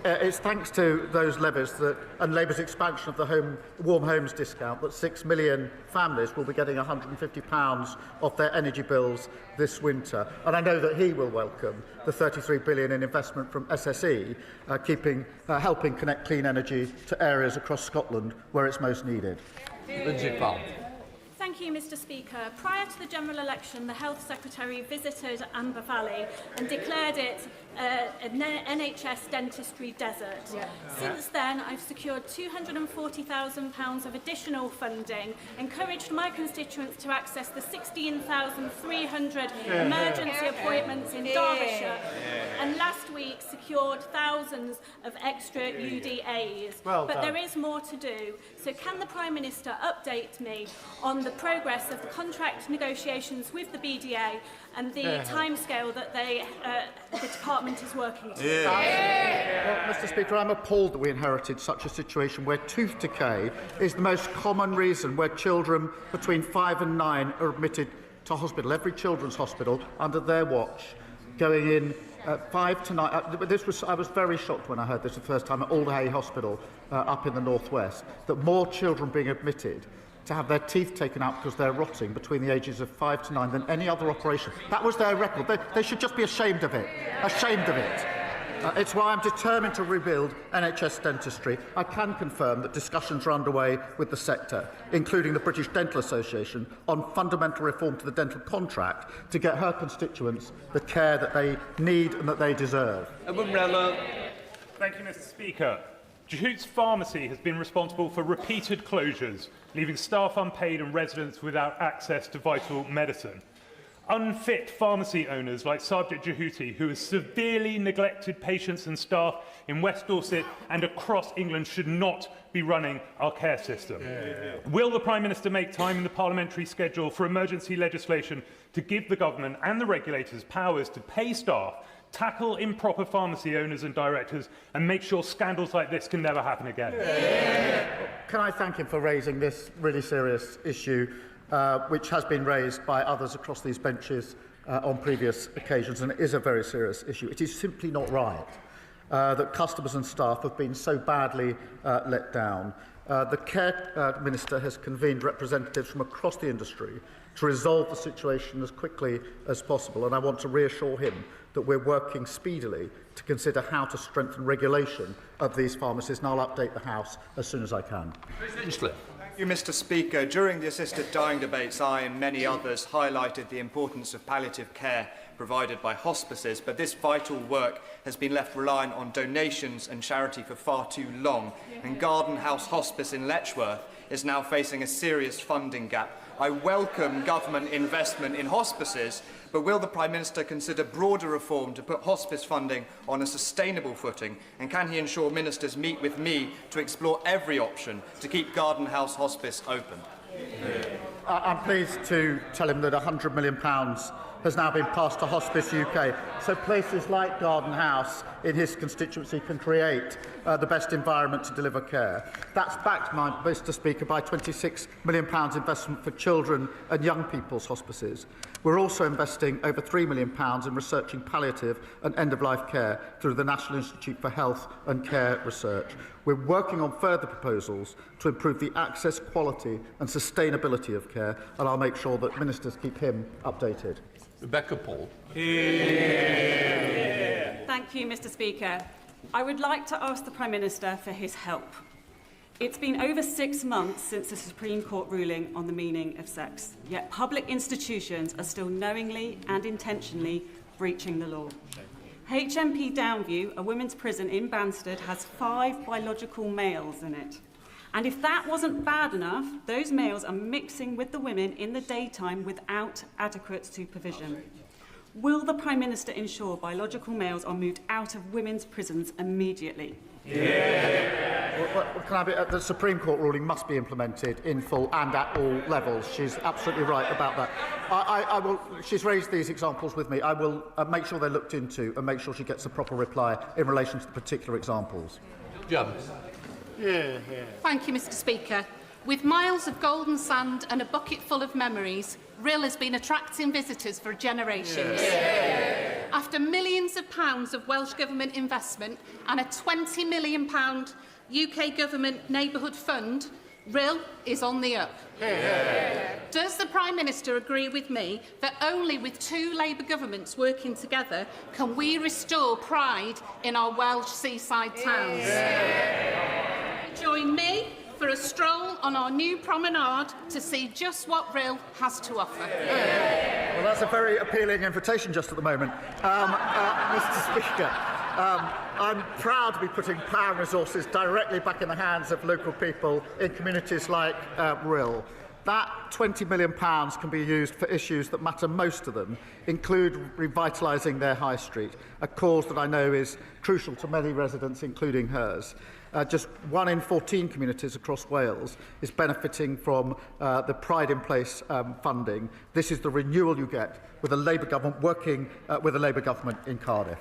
It's thanks to those levies and Labour's expansion of the Warm Homes discount that 6 million families will be getting £150 off their energy bills this winter. And I know that he will welcome the £33 billion in investment from SSE, helping connect clean energy to areas across Scotland where it's most needed. Lindsay Powell. Thank you, Mr. Speaker. Prior to the general election, the Health Secretary visited Amber Valley and declared it an NHS dentistry desert. Since then, I've secured £240,000 of additional funding, encouraged my constituents to access the 16,300 emergency appointments in Derbyshire, and last week secured thousands of extra UDAs. But there is more to do. So can the Prime Minister update me on the progress of the contract negotiations with the BDA and the timescale that the department is working to. Well, Mr. Speaker, I'm appalled that we inherited such a situation where tooth decay is the most common reason where children between 5 and 9 are admitted to hospital. Every children's hospital under their watch, going in 5 to 9. I was very shocked when I heard this the first time at Alderhay Hospital up in the northwest, that more children being admitted to have their teeth taken out because they're rotting between the ages of 5 to 9 than any other operation. That was their record. They should just be ashamed of it. Ashamed of it. It's why I'm determined to rebuild NHS dentistry. I can confirm that discussions are underway with the sector, including the British Dental Association, on fundamental reform to the dental contract to get her constituents the care that they need and that they deserve. Thank you, Mr. Speaker. Jehut's Pharmacy has been responsible for repeated closures, leaving staff unpaid and residents without access to vital medicine. Unfit pharmacy owners like Sarabjit Jehuti, who has severely neglected patients and staff in West Dorset and across England, should not be running our care system. Will the Prime Minister make time in the parliamentary schedule for emergency legislation to give the government and the regulators powers to pay staff, tackle improper pharmacy owners and directors, and make sure scandals like this can never happen again? Can I thank him for raising this really serious issue, which has been raised by others across these benches on previous occasions, and it is a very serious issue. It is simply not right that customers and staff have been so badly let down. The Care Minister has convened representatives from across the industry to resolve the situation as quickly as possible, and I want to reassure him that we're working speedily to consider how to strengthen regulation of these pharmacies, and I'll update the House as soon as I can. Thank you, Mr. Speaker. During the assisted dying debates, I and many others highlighted the importance of palliative care provided by hospices, but this vital work has been left reliant on donations and charity for far too long, and Garden House Hospice in Letchworth is now facing a serious funding gap. I welcome government investment in hospices, but will the Prime Minister consider broader reform to put hospice funding on a sustainable footing? And can he ensure ministers meet with me to explore every option to keep Garden House Hospice open? I'm pleased to tell him that £100 million has now been passed to Hospice UK, so places like Garden House in his constituency can create the best environment to deliver care. That's backed, Mr. Speaker, by £26 million investment for children and young people's hospices. We're also investing over £3 million in researching palliative and end-of-life care through the National Institute for Health and Care Research. We're working on further proposals to improve the access, quality and sustainability of care, and I'll make sure that ministers keep him updated. Rebecca Paul. Thank you, Mr. Speaker. I would like to ask the Prime Minister for his help. It's been over 6 months since the Supreme Court ruling on the meaning of sex, yet public institutions are still knowingly and intentionally breaching the law. HMP Downview, a women's prison in Banstead, has 5 biological males in it. And if that wasn't bad enough, those males are mixing with the women in the daytime without adequate supervision. Will the Prime Minister ensure biological males are moved out of women's prisons immediately? The Supreme Court ruling must be implemented in full and at all levels. She's absolutely right about that. She's raised these examples with me. I will make sure they're looked into and make sure she gets a proper reply in relation to the particular examples. Thank you, Mr. Speaker. With miles of golden sand and a bucket full of memories, Rhyl has been attracting visitors for generations. After millions of pounds of Welsh Government investment and a £20 million UK Government Neighbourhood Fund, Rhyl is on the up. Does the Prime Minister agree with me that only with 2 Labour governments working together can we restore pride in our Welsh seaside towns? Join me for a stroll on our new promenade to see just what Rhyl has to offer. Well, that's a very appealing invitation just at the moment. Mr. Speaker, I'm proud to be putting power and resources directly back in the hands of local people in communities like Rhyl. That £20 million can be used for issues that matter most to them, include revitalising their high street, a cause that I know is crucial to many residents, including hers. Just 1 in 14 communities across Wales is benefiting from the Pride in Place funding. This is the renewal you get with a Labour government working with a Labour government in Cardiff.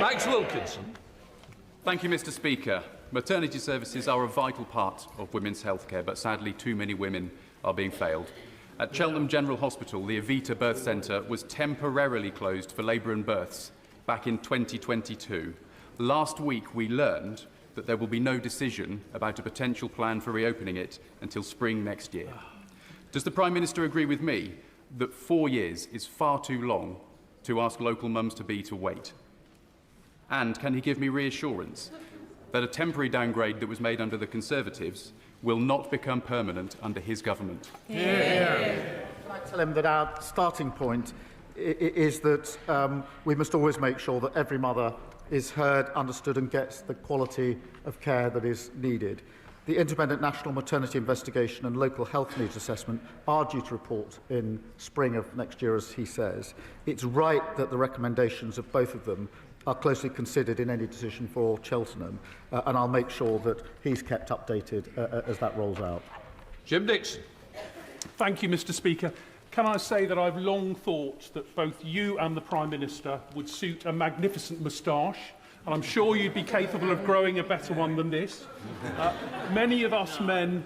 Max Wilkinson. Thank you, Mr. Speaker. Maternity services are a vital part of women's healthcare, but sadly too many women are being failed. At Cheltenham General Hospital, the Evita Birth Centre was temporarily closed for labour and births back in 2022. Last week, we learned that there will be no decision about a potential plan for reopening it until spring next year. Does the Prime Minister agree with me that 4 years is far too long to ask local mums-to-be to wait? And can he give me reassurance that a temporary downgrade that was made under the Conservatives will not become permanent under his government? I tell him that our starting point is that we must always make sure that every mother is heard, understood and gets the quality of care that is needed. The Independent National Maternity Investigation and Local Health Needs Assessment are due to report in spring of next year, as he says. It's right that the recommendations of both of them are closely considered in any decision for Cheltenham, and I'll make sure that he's kept updated as that rolls out. Jim Dixon. Thank you, Mr. Speaker. Can I say that I've long thought that both you and the Prime Minister would suit a magnificent moustache, and I'm sure you'd be capable of growing a better one than this. Many of us men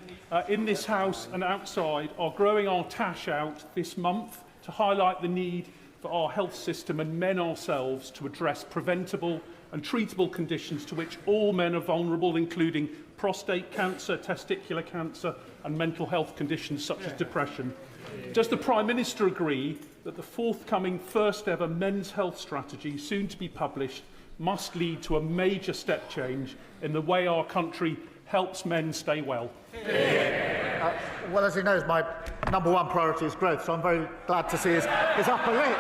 in this House and outside are growing our tash out this month to highlight the need for our health system and men ourselves to address preventable and treatable conditions to which all men are vulnerable, including prostate cancer, testicular cancer and mental health conditions such as depression. Does the Prime Minister agree that the forthcoming first ever men's health strategy, soon to be published, must lead to a major step change in the way our country helps men stay well? Well, as he knows, my #1 priority is growth, so I'm very glad to see his upper lip.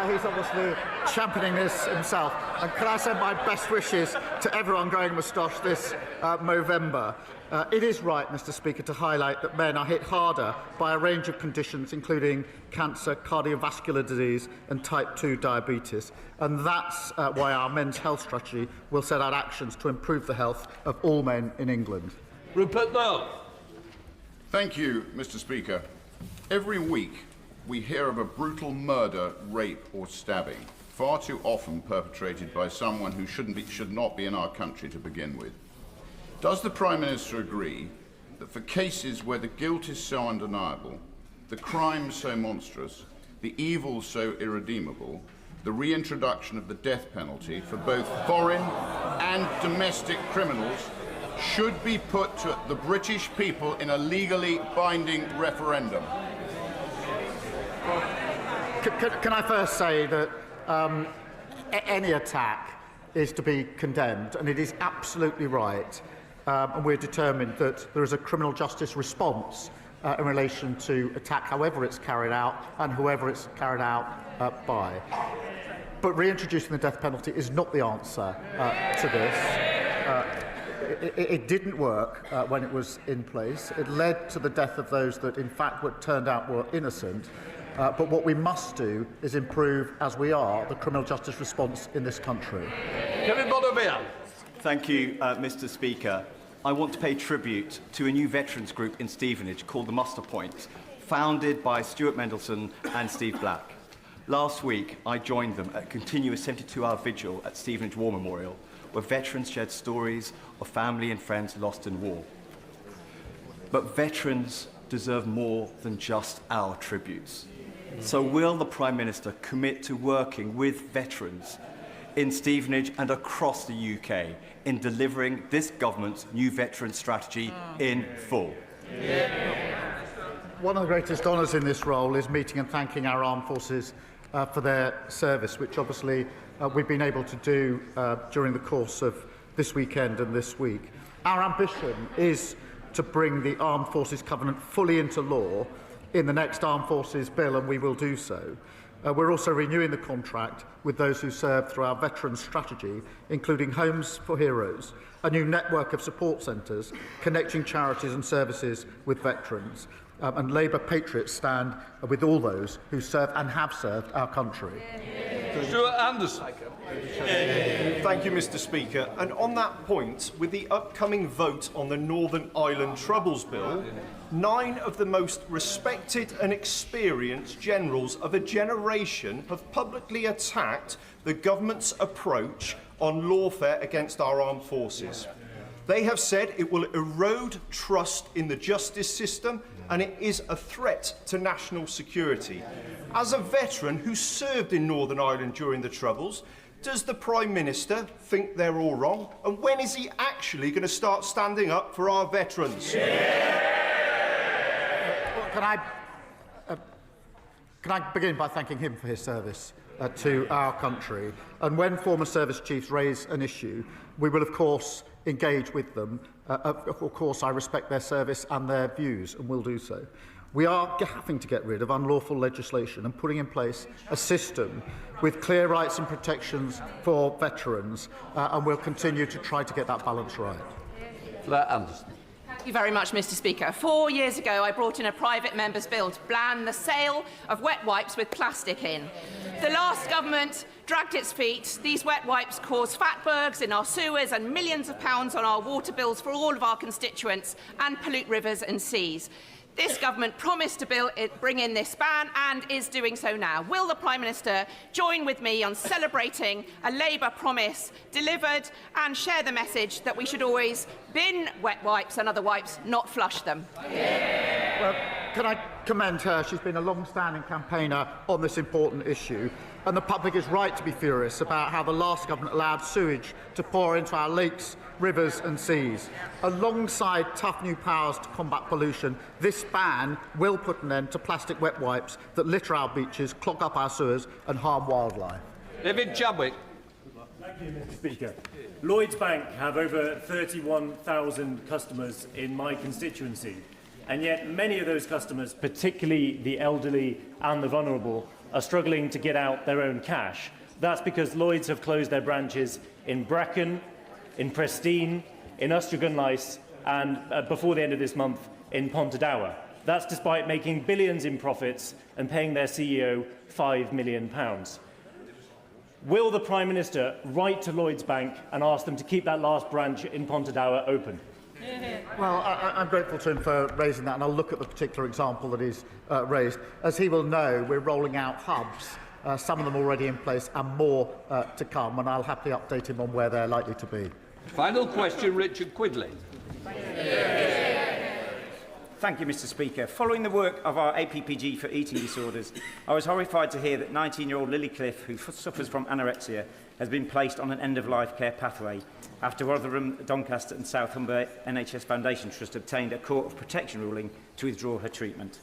He's obviously championing this himself. And can I send my best wishes to everyone growing a moustache this November? It is right, Mr. Speaker, to highlight that men are hit harder by a range of conditions, including cancer, cardiovascular disease and type 2 diabetes. And that's why our men's health strategy will set out actions to improve the health of all men in England. Rupert Noel. Thank you, Mr. Speaker. Every week, we hear of a brutal murder, rape or stabbing, far too often perpetrated by someone who should not be in our country to begin with. Does the Prime Minister agree that for cases where the guilt is so undeniable, the crime so monstrous, the evil so irredeemable, the reintroduction of the death penalty for both foreign and domestic criminals should be put to the British people in a legally binding referendum? Can I first say that any attack is to be condemned, and it is absolutely right, and we're determined that there is a criminal justice response in relation to attack, however it's carried out and whoever it's carried out by. But reintroducing the death penalty is not the answer to this. It didn't work when it was in place. It led to the death of those that, in fact, turned out were innocent. But what we must do is improve, as we are, the criminal justice response in this country. Kevin Bonavia. Thank you, Mr. Speaker. I want to pay tribute to a new veterans group in Stevenage called the Muster Point, founded by Stuart Mendelson and Steve Black. Last week, I joined them at a continuous 72-hour vigil at Stevenage War Memorial, where veterans shared stories of family and friends lost in war. But veterans deserve more than just our tributes. So will the Prime Minister commit to working with veterans in Stevenage and across the UK in delivering this government's new veteran strategy in full? One of the greatest honours in this role is meeting and thanking our armed forces for their service, which obviously we've been able to do during the course of this weekend and this week. Our ambition is to bring the Armed Forces Covenant fully into law in the next Armed Forces Bill, and we will do so. We're also renewing the contract with those who serve through our veterans strategy, including Homes for Heroes, a new network of support centres connecting charities and services with veterans. and Labour patriots stand with all those who serve and have served our country. Stuart Anderson. Thank you, Mr. Speaker. And on that point, with the upcoming vote on the Northern Ireland Troubles Bill, 9 of the most respected and experienced generals of a generation have publicly attacked the government's approach on lawfare against our armed forces. They have said it will erode trust in the justice system and it is a threat to national security. As a veteran who served in Northern Ireland during the Troubles, does the Prime Minister think they're all wrong? And when is he actually going to start standing up for our veterans? Can I begin by thanking him for his service to our country? And when former service chiefs raise an issue, we will, of course, engage with them. Of course, I respect their service and their views, and will do so. We are having to get rid of unlawful legislation and putting in place a system with clear rights and protections for veterans, and we'll continue to try to get that balance right. Claire Anderson. Thank you very much, Mr. Speaker. 4 years ago, I brought in a private member's bill to ban the sale of wet wipes with plastic in. The last government dragged its feet. These wet wipes cause fatbergs in our sewers and millions of pounds on our water bills for all of our constituents and pollute rivers and seas. This government promised to bring in this ban and is doing so now. Will the Prime Minister join with me on celebrating a Labour promise delivered and share the message that we should always bin wet wipes and other wipes, not flush them? Well, can I commend her? She's been a long-standing campaigner on this important issue, and the public is right to be furious about how the last government allowed sewage to pour into our lakes, rivers and seas. Alongside tough new powers to combat pollution, this ban will put an end to plastic wet wipes that litter our beaches, clog up our sewers and harm wildlife. David Chadwick. Thank you, Mr. Speaker. Lloyds Bank have over 31,000 customers in my constituency, and yet many of those customers, particularly the elderly and the vulnerable, are struggling to get out their own cash. That's because Lloyds have closed their branches in Brecon, in Prestine, in Ustragunlais, and before the end of this month, in Pontedower. That's despite making billions in profits and paying their CEO £5 million. Will the Prime Minister write to Lloyds Bank and ask them to keep that last branch in Pontedower open? Well, I'm grateful to him for raising that, and I'll look at the particular example that he's raised. As he will know, we're rolling out hubs, some of them already in place and more to come, and I'll happily update him on where they're likely to be. Final question, Richard Quidley. Thank you, Mr. Speaker. Following the work of our APPG for eating disorders, I was horrified to hear that 19-year-old Lily Cliff, who suffers from anorexia, has been placed on an end-of-life care pathway after Rotherham, Doncaster and South Humber NHS Foundation Trust obtained a Court of Protection ruling to withdraw her treatment.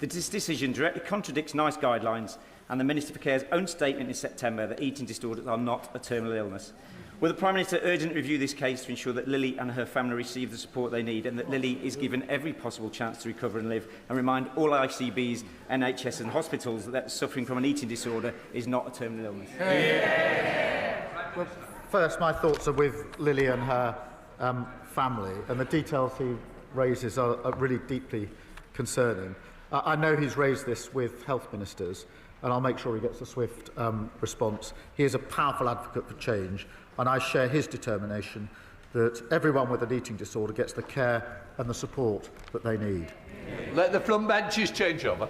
This decision directly contradicts NICE guidelines and the Minister for Care's own statement in September that eating disorders are not a terminal illness. Will the Prime Minister urgently review this case to ensure that Lily and her family receive the support they need and that Lily is given every possible chance to recover and live, and remind all ICBs, NHS and hospitals that suffering from an eating disorder is not a terminal illness? Well, first, my thoughts are with Lily and her family, and the details he raises are really deeply concerning. I know he's raised this with health ministers, and I'll make sure he gets a swift response. He is a powerful advocate for change, and I share his determination that everyone with an eating disorder gets the care and the support that they need. Let the front benches change over.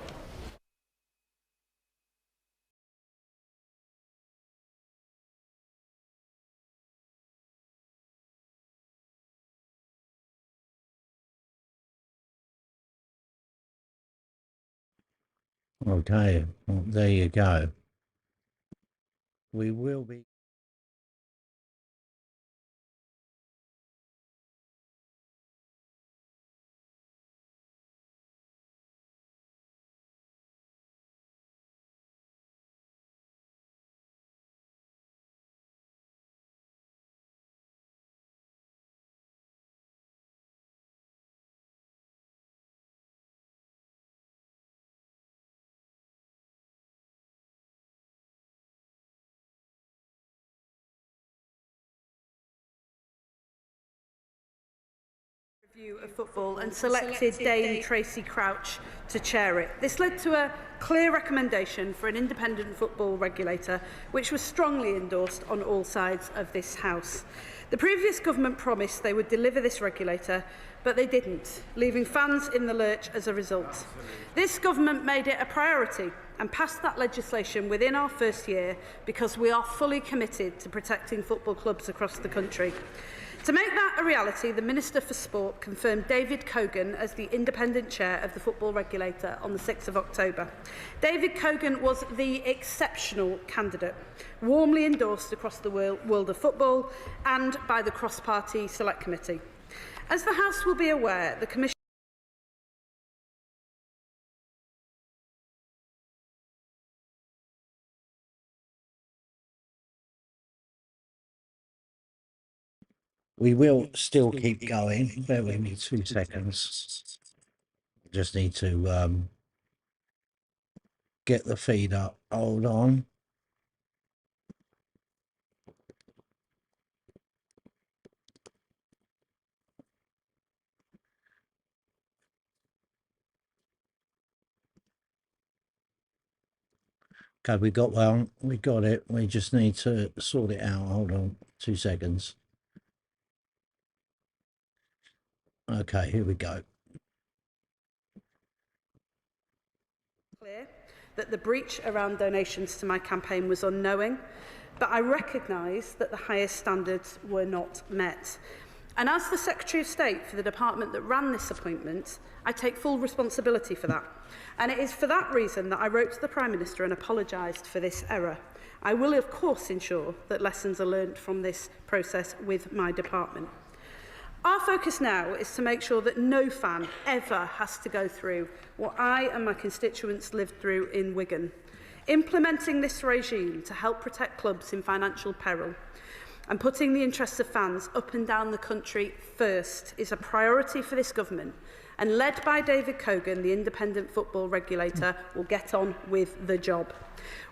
Okay, well, there you go. We will be... Review of Football and selected Dame Tracy Crouch to chair it. This led to a clear recommendation for an independent football regulator, which was strongly endorsed on all sides of this House. The previous government promised they would deliver this regulator, but they didn't, leaving fans in the lurch as a result. This government made it a priority and passed that legislation within our first year because we are fully committed to protecting football clubs across the country. To make that a reality, the Minister for Sport confirmed David Cogan as the independent chair of the football regulator on the 6th of October. David Cogan was the exceptional candidate, warmly endorsed across the world of football and by the cross-party select committee. As the House will be aware, the Commission We will still keep going. Bear with me 2 seconds. Just need to get the feed up. Hold on. Okay, we got one. We got it. We just need to sort it out. Hold on 2 seconds. Okay, here we go. Clear that the breach around donations to my campaign was unknowing, but I recognise that the highest standards were not met. And as the Secretary of State for the department that ran this appointment, I take full responsibility for that. And it is for that reason that I wrote to the Prime Minister and apologised for this error. I will, of course, ensure that lessons are learned from this process with my department. Our focus now is to make sure that no fan ever has to go through what I and my constituents lived through in Wigan. Implementing this regime to help protect clubs in financial peril and putting the interests of fans up and down the country first is a priority for this government, and led by David Cogan, the independent football regulator, will get on with the job.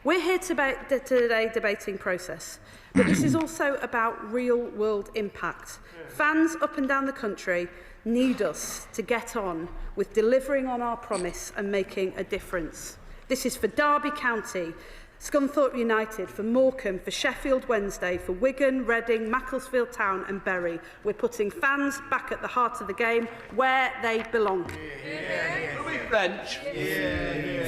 We're here today debating process, but this is also about real-world impact. Fans up and down the country need us to get on with delivering on our promise and making a difference. This is for Derby County, Scunthorpe United, for Morecambe, for Sheffield Wednesday, for Wigan, Reading, Macclesfield Town and Bury. We're putting fans back at the heart of the game where they belong.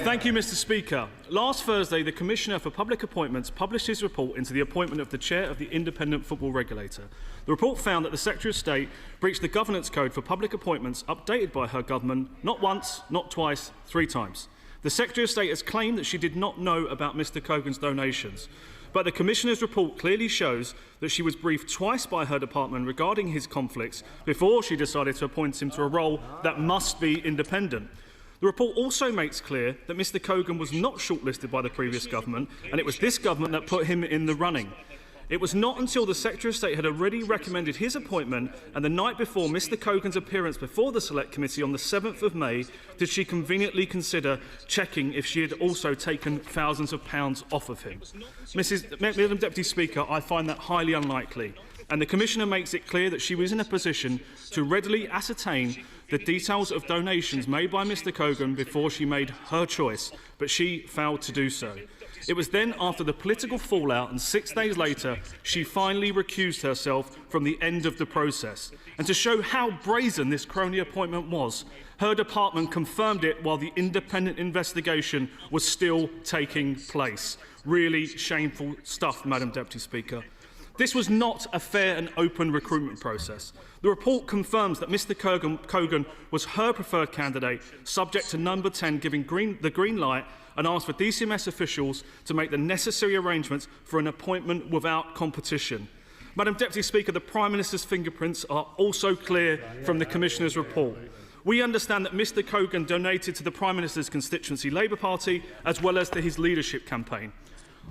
Thank you, Mr. Speaker. Last Thursday, the Commissioner for Public Appointments published his report into the appointment of the Chair of the Independent Football Regulator. The report found that the Secretary of State breached the Governance Code for Public Appointments updated by her government not once, not twice, 3 times. The Secretary of State has claimed that she did not know about Mr. Cogan's donations, but the Commissioner's report clearly shows that she was briefed twice by her department regarding his conflicts before she decided to appoint him to a role that must be independent. The report also makes clear that Mr. Cogan was not shortlisted by the previous government, and it was this government that put him in the running. It was not until the Secretary of State had already recommended his appointment and the night before Mr. Cogan's appearance before the Select Committee on the 7th of May did she conveniently consider checking if she had also taken thousands of pounds off of him. Madam Deputy Speaker, I find that highly unlikely, and the Commissioner makes it clear that she was in a position to readily ascertain the details of donations made by Mr. Cogan before she made her choice, but she failed to do so. It was then after the political fallout and 6 days later she finally recused herself from the end of the process. And to show how brazen this crony appointment was, her department confirmed it while the independent investigation was still taking place. Really shameful stuff, Madam Deputy Speaker. This was not a fair and open recruitment process. The report confirms that Mr. Cogan was her preferred candidate, subject to number 10 giving the green light, and asked for DCMS officials to make the necessary arrangements for an appointment without competition. Madam Deputy Speaker, the Prime Minister's fingerprints are also clear from the Commissioner's report. We understand that Mr. Cogan donated to the Prime Minister's constituency Labour Party as well as to his leadership campaign.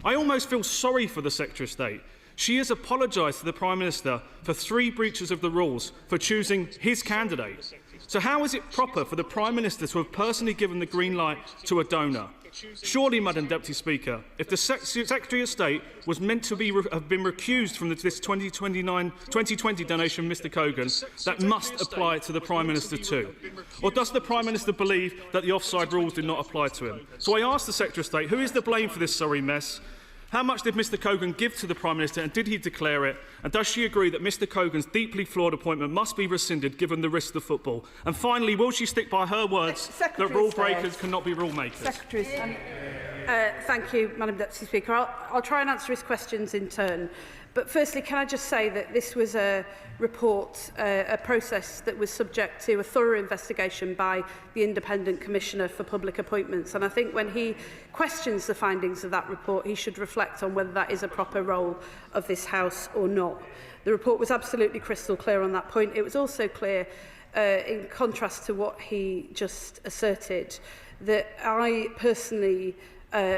I almost feel sorry for the Secretary of State. She has apologised to the Prime Minister for 3 breaches of the rules for choosing his candidate. So how is it proper for the Prime Minister to have personally given the green light to a donor? Surely, Madam Deputy Speaker, if the Secretary of State was meant to have been recused from this 2020 donation, Mr Cogan, that must apply to the Prime Minister too. Or does the Prime Minister believe that the offside rules did not apply to him? So I ask the Secretary of State, who is to blame for this sorry mess? How much did Mr Cogan give to the Prime Minister, and did he declare it? And does she agree that Mr Cogan's deeply flawed appointment must be rescinded given the risks of football? And finally, will she stick by her words that rule breakers cannot be rule makers? Thank you, Madam Deputy Speaker. I'll try and answer his questions in turn. But firstly, can I just say that this was a report, a process that was subject to a thorough investigation by the Independent Commissioner for Public Appointments. And I think when he questions the findings of that report, he should reflect on whether that is a proper role of this House or not. The report was absolutely crystal clear on that point. It was also clear, in contrast to what he just asserted, that I personally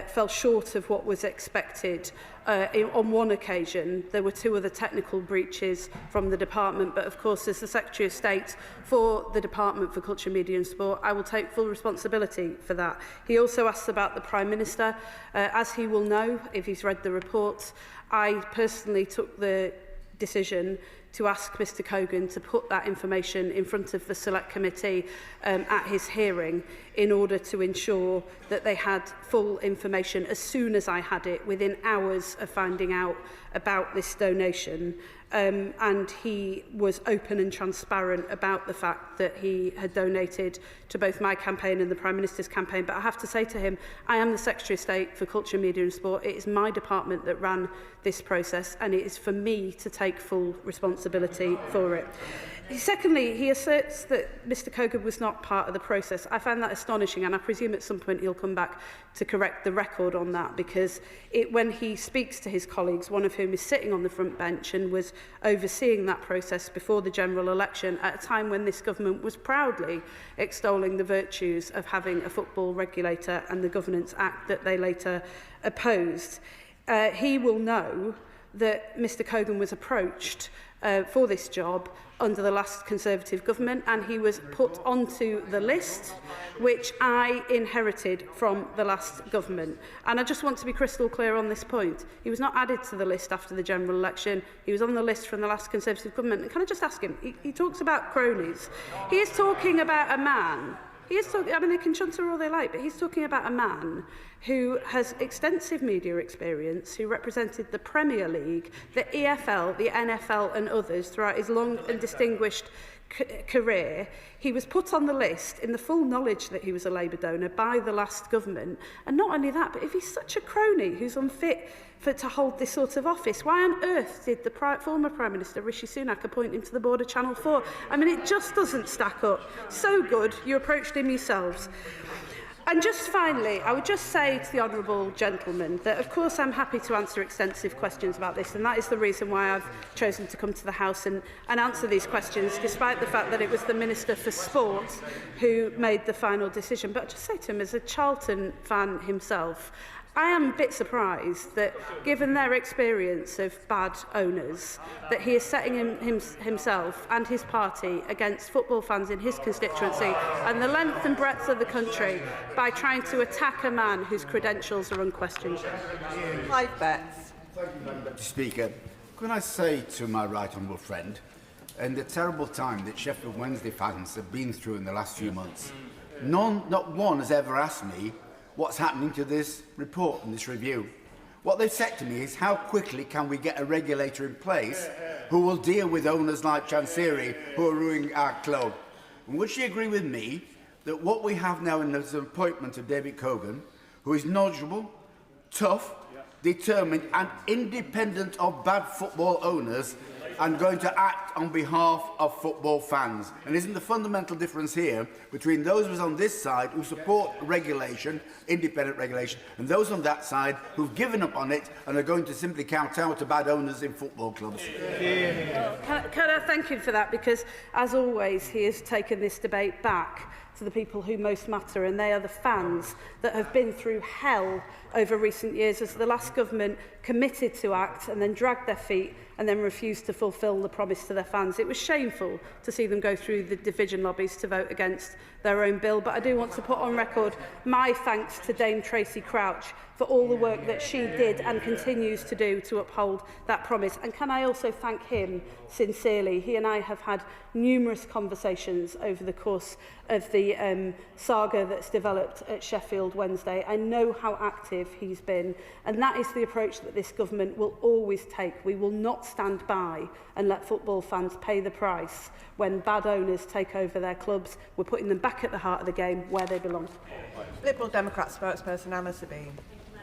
fell short of what was expected. On one occasion, there were 2 other technical breaches from the department, but of course, as the Secretary of State for the Department for Culture, Media and Sport, I will take full responsibility for that. He also asked about the Prime Minister. As he will know, if he's read the report, I personally took the decision to ask Mr Cogan to put that information in front of the Select Committee at his hearing in order to ensure that they had full information as soon as I had it, within hours of finding out about this donation. And he was open and transparent about the fact that he had donated to both my campaign and the Prime Minister's campaign. But I have to say to him, I am the Secretary of State for Culture, Media and Sport. It is my department that ran this process, and it is for me to take full responsibility for it. Secondly, he asserts that Mr Cogan was not part of the process. I find that astonishing, and I presume at some point he'll come back to correct the record on that, because when he speaks to his colleagues, one of whom is sitting on the front bench and was overseeing that process before the general election, at a time when this government was proudly extolling the virtues of having a football regulator and the Governance Act that they later opposed, he will know that Mr Cogan was approached for this job under the last Conservative government, and he was put onto the list which I inherited from the last government. And I just want to be crystal clear on this point. He was not added to the list after the general election. He was on the list from the last Conservative government. And can I just ask him, he talks about cronies. He is talking about a man. He is talking, I mean, they can shunter all they like, but he's talking about a man who has extensive media experience, who represented the Premier League, the EFL, the NFL and others throughout his long and distinguished career. He was put on the list in the full knowledge that he was a Labour donor by the last government. And not only that, but if he's such a crony who's unfit to hold this sort of office, why on earth did the former Prime Minister, Rishi Sunak, appoint him to the board of Channel 4? I mean, it just doesn't stack up. So good, you approached him yourselves. And just finally, I would just say to the honourable gentleman that, of course, I'm happy to answer extensive questions about this, and that is the reason why I've chosen to come to the House and answer these questions, despite the fact that it was the Minister for Sport who made the final decision. But I'd just say to him, as a Charlton fan himself, I am a bit surprised that, given their experience of bad owners, that he is setting himself and his party against football fans in his constituency and the length and breadth of the country by trying to attack a man whose credentials are unquestioned. Clive Betts. Thank you, Madam Deputy Speaker. Can I say to my right honourable friend, in the terrible time that Sheffield Wednesday fans have been through in the last few months, not one has ever asked me what's happening to this report and this review. What they've said to me is, how quickly can we get a regulator in place who will deal with owners like Chansiri who are ruining our club? And would she agree with me that what we have now in the appointment of David Cogan, who is knowledgeable, tough, determined and independent of bad football owners, and going to act on behalf of football fans? And isn't the fundamental difference here between those of us on this side who support regulation, independent regulation, and those on that side who've given up on it and are going to simply kowtow to bad owners in football clubs? Can I thank him for that, because, as always, he has taken this debate back to the people who most matter, and they are the fans that have been through hell over recent years as the last government committed to act and then dragged their feet and then refused to fulfil the promise to their fans. It was shameful to see them go through the division lobbies to vote against their own bill, but I do want to put on record my thanks to Dame Tracy Crouch for all the work that she did and continues to do to uphold that promise. And can I also thank him sincerely? He and I have had numerous conversations over the course of the saga that's developed at Sheffield Wednesday. I know how active he's been, and that is the approach that this government will always take. We will not stand by and let football fans pay the price when bad owners take over their clubs. We're putting them back at the heart of the game where they belong. Liberal Democrat spokesperson Anna Sabine.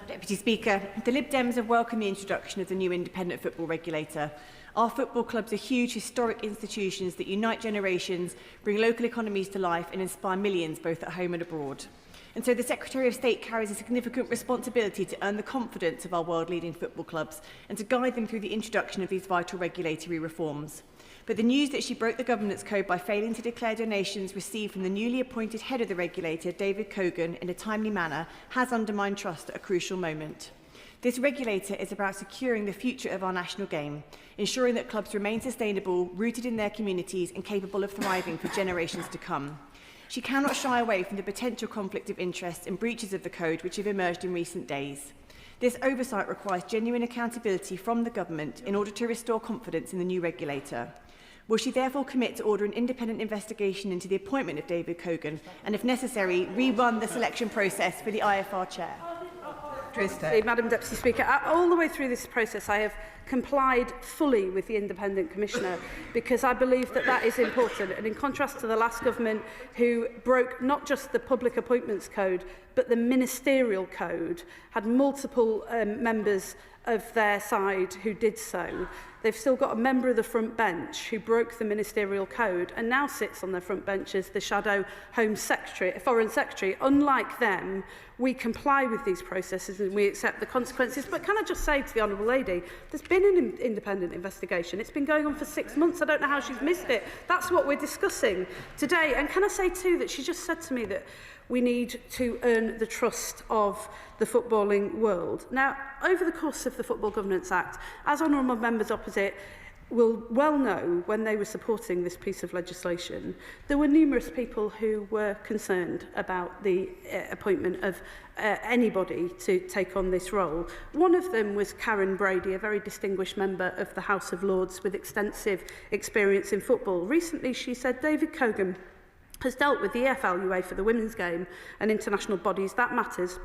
Deputy Speaker, the Lib Dems have welcomed the introduction of the new independent football regulator. Our football clubs are huge historic institutions that unite generations, bring local economies to life and inspire millions both at home and abroad. And so the Secretary of State carries a significant responsibility to earn the confidence of our world-leading football clubs and to guide them through the introduction of these vital regulatory reforms. But the news that she broke the governance code by failing to declare donations received from the newly appointed head of the regulator, David Cogan, in a timely manner has undermined trust at a crucial moment. This regulator is about securing the future of our national game, ensuring that clubs remain sustainable, rooted in their communities and capable of thriving for generations to come. She cannot shy away from the potential conflict of interest and breaches of the code which have emerged in recent days. This oversight requires genuine accountability from the government in order to restore confidence in the new regulator. Will she therefore commit to order an independent investigation into the appointment of David Cogan and, if necessary, rerun the selection process for the IFR chair? Madam Deputy Speaker, all the way through this process I have complied fully with the Independent Commissioner because I believe that that is important, and in contrast to the last government who broke not just the Public Appointments Code but the Ministerial Code, had multiple members of their side who did so. They've still got a member of the front bench who broke the ministerial code and now sits on their front bench as the shadow Foreign Secretary. Unlike them, we comply with these processes and we accept the consequences. But can I just say to the Honourable Lady, there's been an independent investigation. It's been going on for 6 months. I don't know how she's missed it. That's what we're discussing today. And can I say too that she just said to me that we need to earn the trust of the footballing world. Now, over the course of the Football Governance Act, as honourable members opposite will well know, when they were supporting this piece of legislation, there were numerous people who were concerned about the appointment of anybody to take on this role. One of them was Karen Brady, a very distinguished member of the House of Lords with extensive experience in football. Recently, she said David Cogan has dealt with the EFL UEFA for the women's game and international bodies. That matters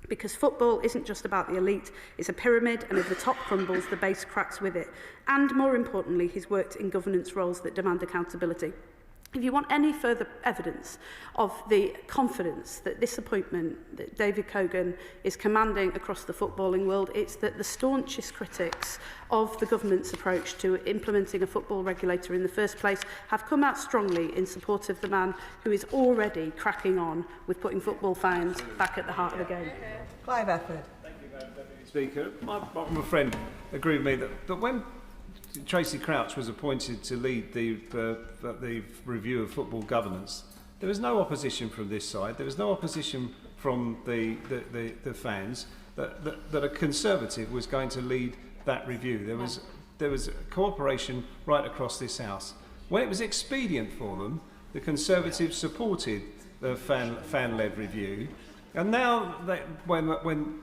because football isn't just about the elite, it's a pyramid, and if the top crumbles, the base cracks with it. And more importantly, he's worked in governance roles that demand accountability. If you want any further evidence of the confidence that this appointment that David Cogan is commanding across the footballing world, it's that the staunchest critics of the government's approach to implementing a football regulator in the first place have come out strongly in support of the man who is already cracking on with putting football fans back at the heart of the game. Clive Efford. Thank you, Madam Deputy Speaker. My friend agreed with me that when Tracy Crouch was appointed to lead the review of football governance, there was no opposition from this side. There was no opposition from the fans that a Conservative was going to lead that review. There was cooperation right across this House. When it was expedient for them, the Conservatives supported the fan-led review. And now, when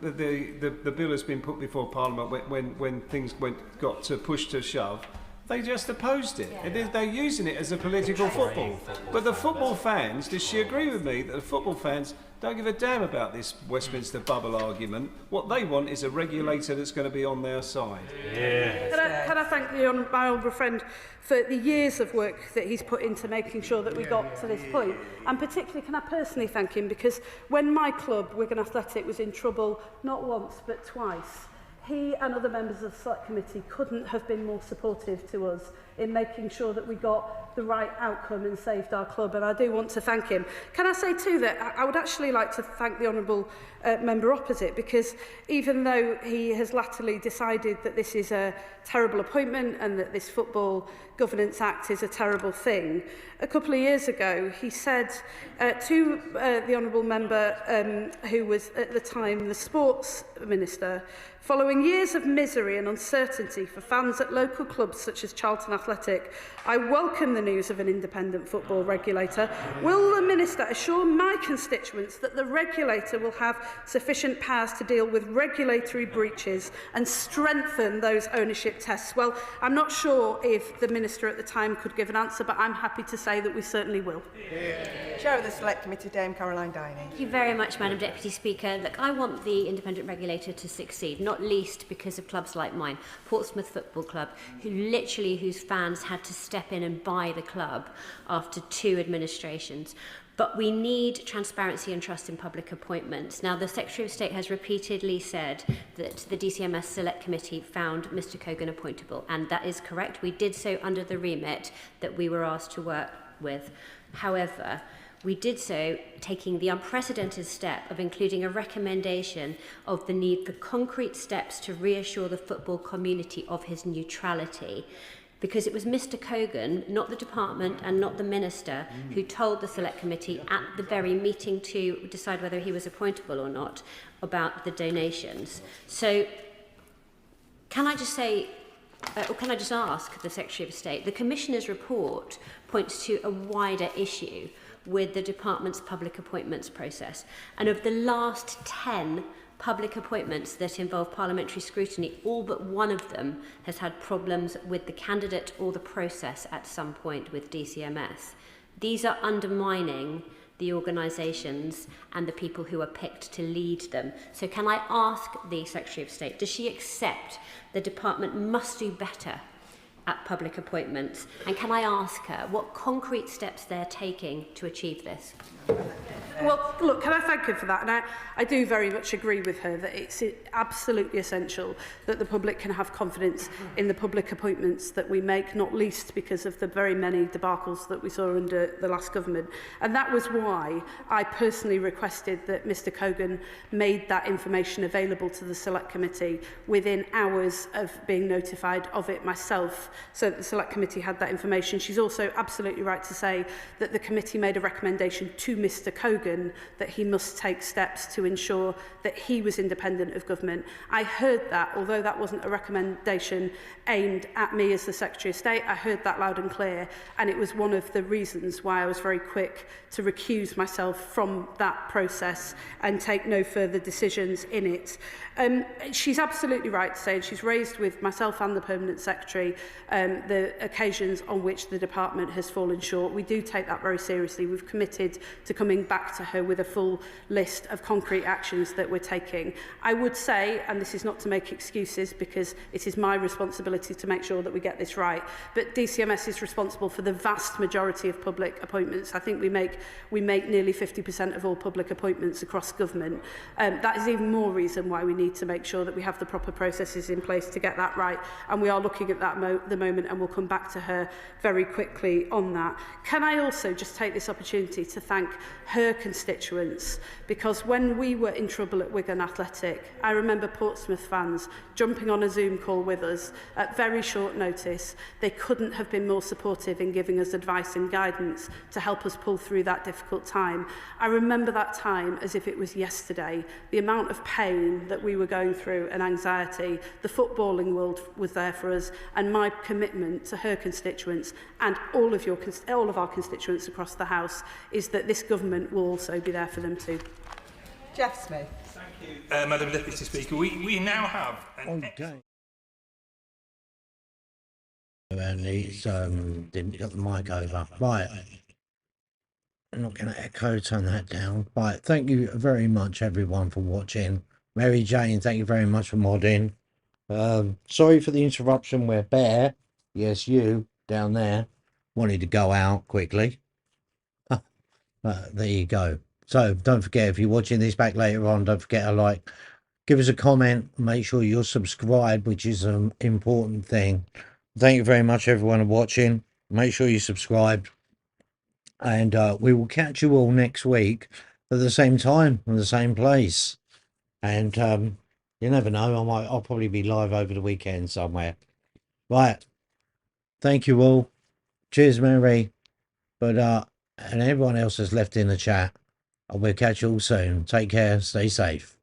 the bill has been put before Parliament, when things got to push to shove, they just opposed it. Yeah. They're using it as a political football. But the football fans, does she agree with me that the football fans don't give a damn about this Westminster bubble argument? What they want is a regulator that's going to be on their side. Yeah. Can I thank my honourable friend for the years of work that he's put into making sure that we got to this point. And particularly, can I personally thank him, because when my club, Wigan Athletic, was in trouble not once but twice, he and other members of the select committee couldn't have been more supportive to us in making sure that we got the right outcome and saved our club, and I do want to thank him. Can I say too that I would actually like to thank the honourable member opposite, because even though he has latterly decided that this is a terrible appointment and that this Football Governance Act is a terrible thing, a couple of years ago he said to the honourable member who was at the time the Sports Minister, following years of misery and uncertainty for fans at local clubs such as Charlton Athletic, I welcome the news of an independent football regulator. Will the Minister assure my constituents that the regulator will have sufficient powers to deal with regulatory breaches and strengthen those ownership tests? Well, I'm not sure if the Minister at the time could give an answer, but I'm happy to say that we certainly will. Chair of the Select Committee, Dame Caroline Diney. Thank you very much, Madam Deputy Speaker. Look, I want the independent regulator to succeed, not least because of clubs like mine, Portsmouth Football Club, whose fans had to step in and buy the club after 2 administrations. But we need transparency and trust in public appointments. Now, the Secretary of State has repeatedly said that the DCMS Select Committee found Mr Cogan appointable, and that is correct. We did so under the remit that we were asked to work with. However, we did so taking the unprecedented step of including a recommendation of the need for concrete steps to reassure the football community of his neutrality. Because it was Mr Cogan, not the department and not the Minister, who told the Select Committee at the very meeting to decide whether he was appointable or not about the donations. So can I just say, or can I just ask the Secretary of State, the Commissioner's report points to a wider issue with the department's public appointments process. And of the last 10 public appointments that involve parliamentary scrutiny, all but one of them has had problems with the candidate or the process at some point with DCMS. These are undermining the organisations and the people who are picked to lead them. So can I ask the Secretary of State, does she accept the department must do better at public appointments? And can I ask her what concrete steps they're taking to achieve this? Well, look, can I thank her for that? And I do very much agree with her that it's absolutely essential that the public can have confidence in the public appointments that we make, not least because of the very many debacles that we saw under the last government. And that was why I personally requested that Mr Cogan made that information available to the Select Committee within hours of being notified of it myself, so that the Select Committee had that information. She's also absolutely right to say that the committee made a recommendation to Mr Cogan that he must take steps to ensure that he was independent of government. I heard that, although that wasn't a recommendation aimed at me as the Secretary of State, I heard that loud and clear, and it was one of the reasons why I was very quick to recuse myself from that process and take no further decisions in it. She's absolutely right to say, and she's raised with myself and the Permanent Secretary the occasions on which the department has fallen short. We do take that very seriously. We've committed to coming back to her with a full list of concrete actions that we're taking. I would say, and this is not to make excuses because it is my responsibility to make sure that we get this right, but DCMS is responsible for the vast majority of public appointments. I think we make nearly 50% of all public appointments across government. That is even more reason why we need to make sure that we have the proper processes in place to get that right, and we are looking at that the moment, and we'll come back to her very quickly on that. Can I also just take this opportunity to thank her constituents, because when we were in trouble at Wigan Athletic, I remember Portsmouth fans jumping on a Zoom call with us at very short notice. They couldn't have been more supportive in giving us advice and guidance to help us pull through that difficult time. I remember that time as if it was yesterday. The amount of pain that we were going through and anxiety, the footballing world was there for us, and my commitment to her constituents and all of our constituents across the House is that this government will also be there for them too. Jeff Smith. Thank you, Madam Deputy Speaker. We now have an And it's didn't get the mic over. Right. I'm not going to echo, turn that down. Right, thank you very much everyone for watching. Mary Jane, thank you very much for modding. Sorry for the interruption where Bear, yes you, down there, wanted to go out quickly. There you go. So don't forget, if you're watching this back later on, don't forget to like, give us a comment, make sure you're subscribed, which is an important thing. Thank you very much everyone for watching. Make sure you subscribe. And we will catch you all next week at the same time in the same place. And you never know, I'll probably be live over the weekend somewhere. Right. Thank you all. Cheers, Mary. But and everyone else that's left in the chat. And we'll catch you all soon. Take care. Stay safe.